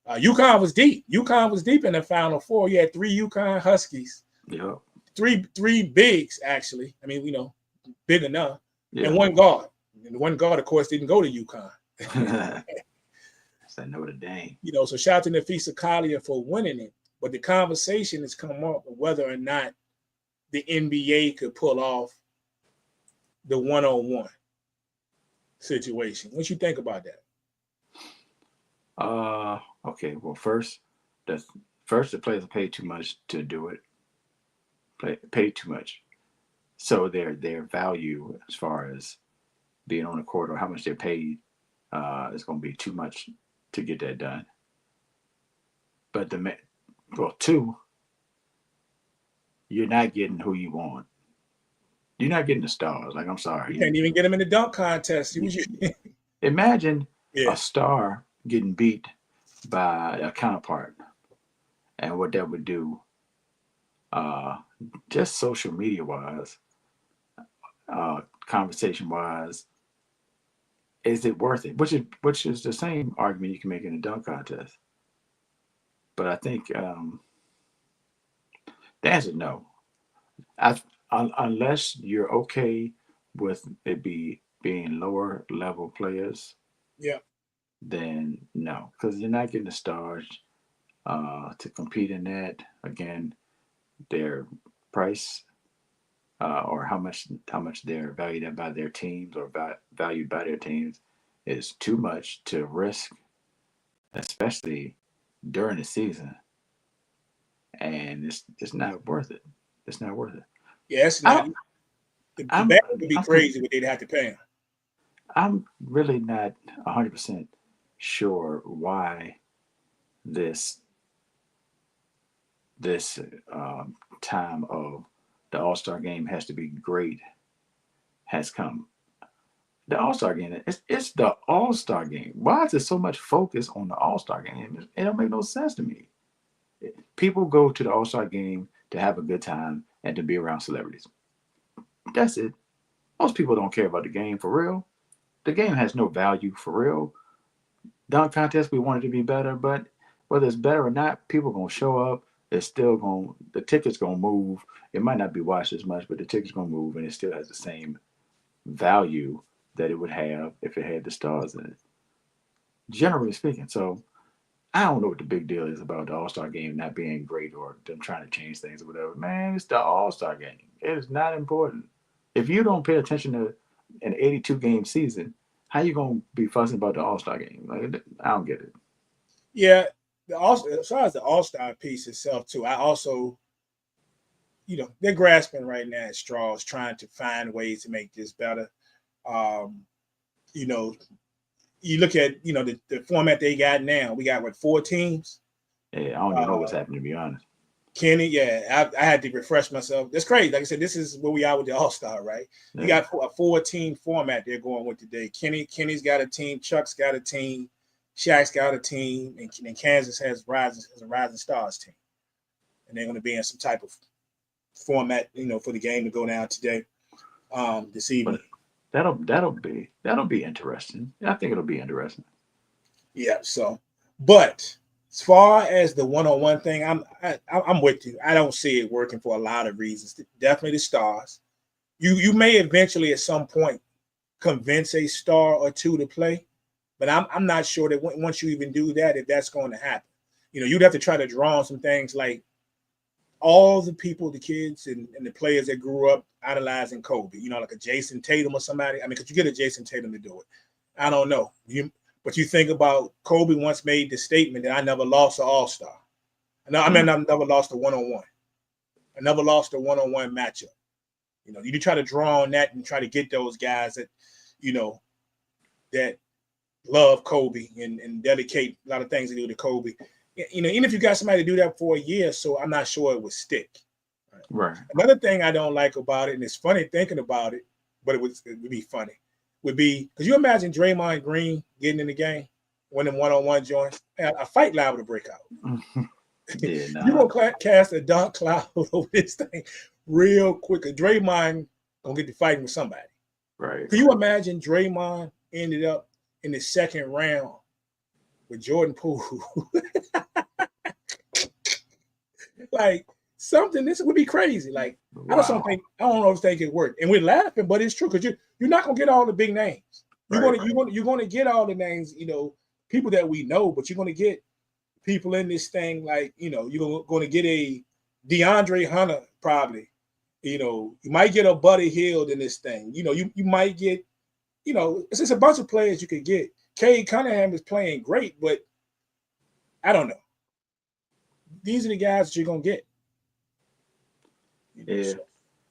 UConn was deep. UConn was deep in the Final Four. You had 3 UConn Huskies. Yeah. Three bigs, actually. I mean, big enough. Yeah. And one guard. And the one guard, of course, didn't go to UConn. That's that Notre Dame. So shout out to Nafisa Kalia for winning it. But the conversation has come up whether or not the NBA could pull off the one-on-one situation. What you think about that? Okay. Well, first the players are paid too much to do it. Paid too much. So their value as far as being on the court or how much they're paid is going to be too much to get that done. But two, you're not getting who you want. You're not getting the stars. Like, I'm sorry. You can't even get them in the dunk contest. Imagine a star getting beat by a counterpart and what that would do just social media wise, conversation wise. Is it worth it? Which is the same argument you can make in a dunk contest. But I think the answer is no. Unless you're okay with it being lower level players, then no, because you're not getting the stars to compete in that. Again, their price or how much they're valued by their teams or valued by their teams is too much to risk, especially during the season. And it's not worth it. It's not worth it. Yeah, it's not. The bet would be crazy what they'd have to pay him. I'm really not 100% sure why this time of the All-Star game has to be great has come. The All-Star game, it's the All-Star game. Why is there so much focus on the All-Star game? It don't make no sense to me. People go to the All-Star game to have a good time and to be around celebrities. That's it. Most people don't care about the game for real. The game has no value for real. Dunk contest, we want it to be better, but whether it's better or not, people gonna show up. The ticket's gonna move. It might not be watched as much, but the ticket's gonna move, and it still has the same value that it would have if it had the stars in it. Generally speaking, so I don't know what the big deal is about the All-Star game not being great or them trying to change things or whatever. Man, it's the All-Star game. It is not important. If you don't pay attention to an 82-game season, how you gonna be fussing about the All-Star game? Like, I don't get it. Yeah, as far as the All-Star piece itself too, I also, they're grasping right now at straws, trying to find ways to make this better. You look at the format they got now. We got 4 teams. Yeah, I don't even know what's happening, to be honest. Kenny, I had to refresh myself. That's crazy. Like I said, this is where we are with the All-Star, right? Yeah. You got a 4-team format they're going with today. Kenny's got a team, Chuck's got a team, Shaq's got a team, and Kansas has a Rising Stars team. And they're going to be in some type of format, for the game to go down today, this evening. But that'll be interesting. I think it'll be interesting. Yeah. So, but as far as the one-on-one thing, I'm with you. I don't see it working for a lot of reasons. Definitely the stars. You may eventually at some point convince a star or two to play, but I'm not sure that once you even do that, if that's going to happen. You'd have to try to draw on some things like all the people, the kids and the players that grew up idolizing Kobe, like a Jason Tatum or somebody. I mean, could you get a Jason Tatum to do it? I don't know. But you think about Kobe once made the statement that I never lost an All-Star. I never lost a one-on-one. I never lost a one-on-one matchup. You try to draw on that and try to get those guys that, that love Kobe and dedicate a lot of things to do to Kobe. Even if you got somebody to do that for a year, so I'm not sure it would stick. Right. Another thing I don't like about it, and it's funny thinking about it, but it would be funny, would be because you imagine Draymond Green getting in the game, winning one-on-one joints, and a fight liable to break out. Yeah, You're nah. gonna cast a dark cloud over this thing real quick. Draymond gonna get to fighting with somebody. Right. Can you imagine Draymond ended up in the second round with Jordan Poole? Like something, this would be crazy. Like I just don't Wow. think I don't know if think it worked. And we're laughing, but it's true because you're not gonna get all the big names. Right. You're gonna get all the names, people that we know, but you're gonna get people in this thing like you're gonna get a DeAndre Hunter probably. You might get a Buddy Hield in this thing. You might get, it's just a bunch of players you could get. Cade Cunningham is playing great, but I don't know. These are the guys that you're gonna get. Yeah.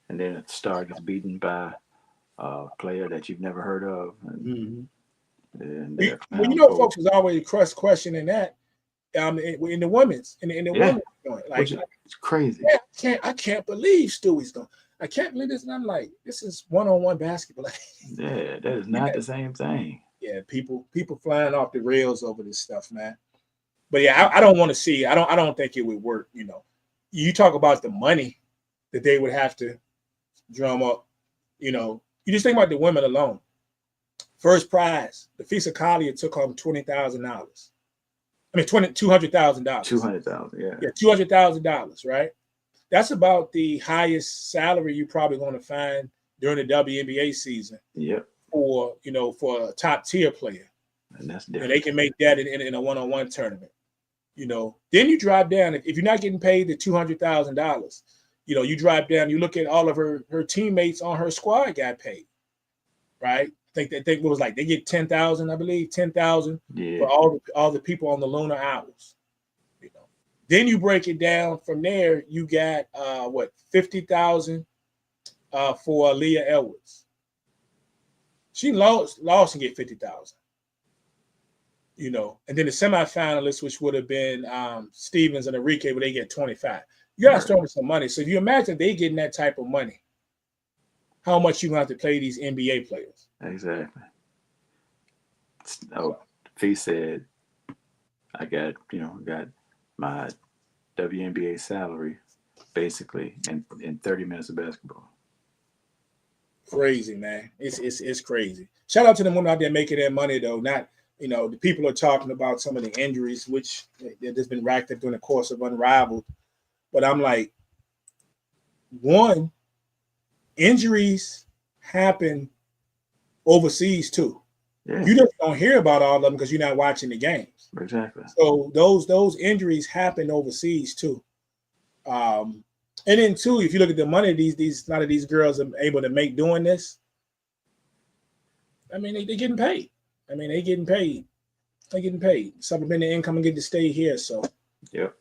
And then a star gets beaten by a player that you've never heard of. And Folks is always questioning that in the women's in the women's joint. Like it's crazy. I can't believe Stewie's going. I can't believe this. And I'm like, this is one-on-one basketball. Yeah, that is not the same thing. Yeah, people flying off the rails over this stuff, man. But yeah, I don't want to see. I don't think it would work. You talk about the money that they would have to drum up. You just think about the women alone. First prize, the Fisa Collier took home $20,000. I mean, $200,000. $200,000, yeah. Yeah, $200,000, right? That's about the highest salary you're probably going to find during the WNBA season. Yep. For a top tier player, and that's different. And they can make that in a one-on-one tournament. Then you drop down if you're not getting paid the $200,000. You drop down. You look at all of her teammates on her squad got paid, right? I think it was like they get 10,000, I believe, 10,000 for all the people on the lunar hours. Then you break it down from there. You got 50,000 for Leah Edwards. She lost and get 50,000. And then the semifinalists, which would have been Stevens and Enrique, where they get 25. You got to start with some money. So if you imagine they getting that type of money, how much you gonna have to pay these NBA players? Exactly. Fee said, I got my WNBA salary basically in 30 minutes of basketball. Crazy, man. It's crazy. Shout out to the women out there making their money though. Not, the people are talking about some of the injuries which has been racked up during the course of Unrivaled. But I'm like, one, injuries happen overseas too. Yeah. You just don't hear about all of them because you're not watching the games. Exactly. So those injuries happen overseas too. And then too, if you look at the money these a lot of these girls are able to make doing this, I mean they're getting paid. They're getting paid. They're getting paid. Supplemental income and get to stay here. So yep.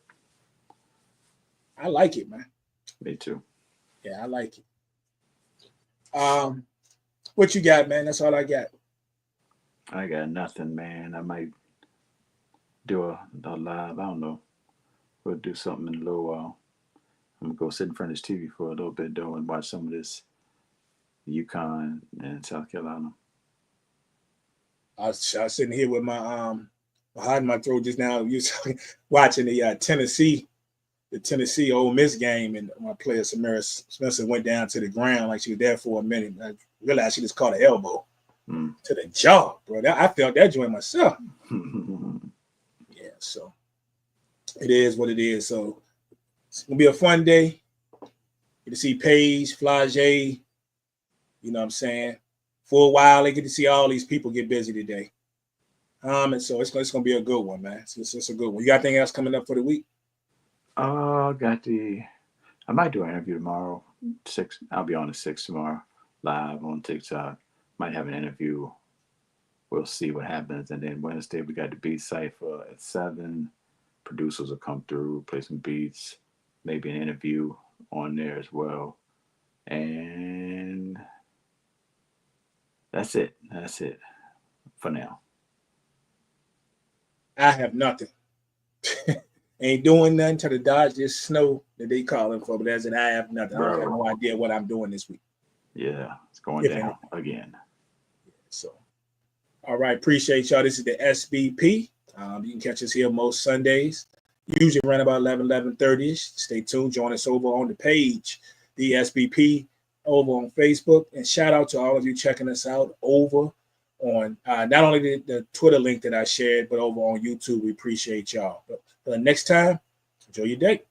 I like it, man. Me too. Yeah, I like it. What you got, man? That's all I got. I got nothing, man. I might do a live. I don't know. We'll do something in a little while. I'm gonna go sit in front of this TV for a little bit though and watch some of this UConn and South Carolina. I was sitting here with my behind my throat just now. You watching the Tennessee Ole Miss game, and my player Samara Spencer went down to the ground like she was there for a minute. I realized she just caught an elbow to the jaw, bro. I felt that joint myself. Yeah, so it is what it is. So it's gonna be a fun day. Get to see Paige, Flage. You know what I'm saying? For a while, they get to see all these people get busy today. And so it's gonna be a good one, man. It's a good one. You got anything else coming up for the week? I might do an interview tomorrow. 6. I'll be on at 6 tomorrow, live on TikTok. Might have an interview. We'll see what happens. And then Wednesday we got the beat cipher at 7. Producers will come through, play some beats, maybe an interview on there as well. And that's it. That's it for now. I have nothing. Ain't doing nothing to dodge this snow that they calling for, but as in I have nothing. I don't have no idea what I'm doing this week. Yeah, it's going down again. So, all right, appreciate y'all. This is the SBP. You can catch us here most Sundays, usually around about 11:30ish. Stay tuned. Join us over on the page, the SBP, over on Facebook. And shout out to all of you checking us out over on not only the Twitter link that I shared, but over on YouTube. We appreciate y'all. But next time, enjoy your day.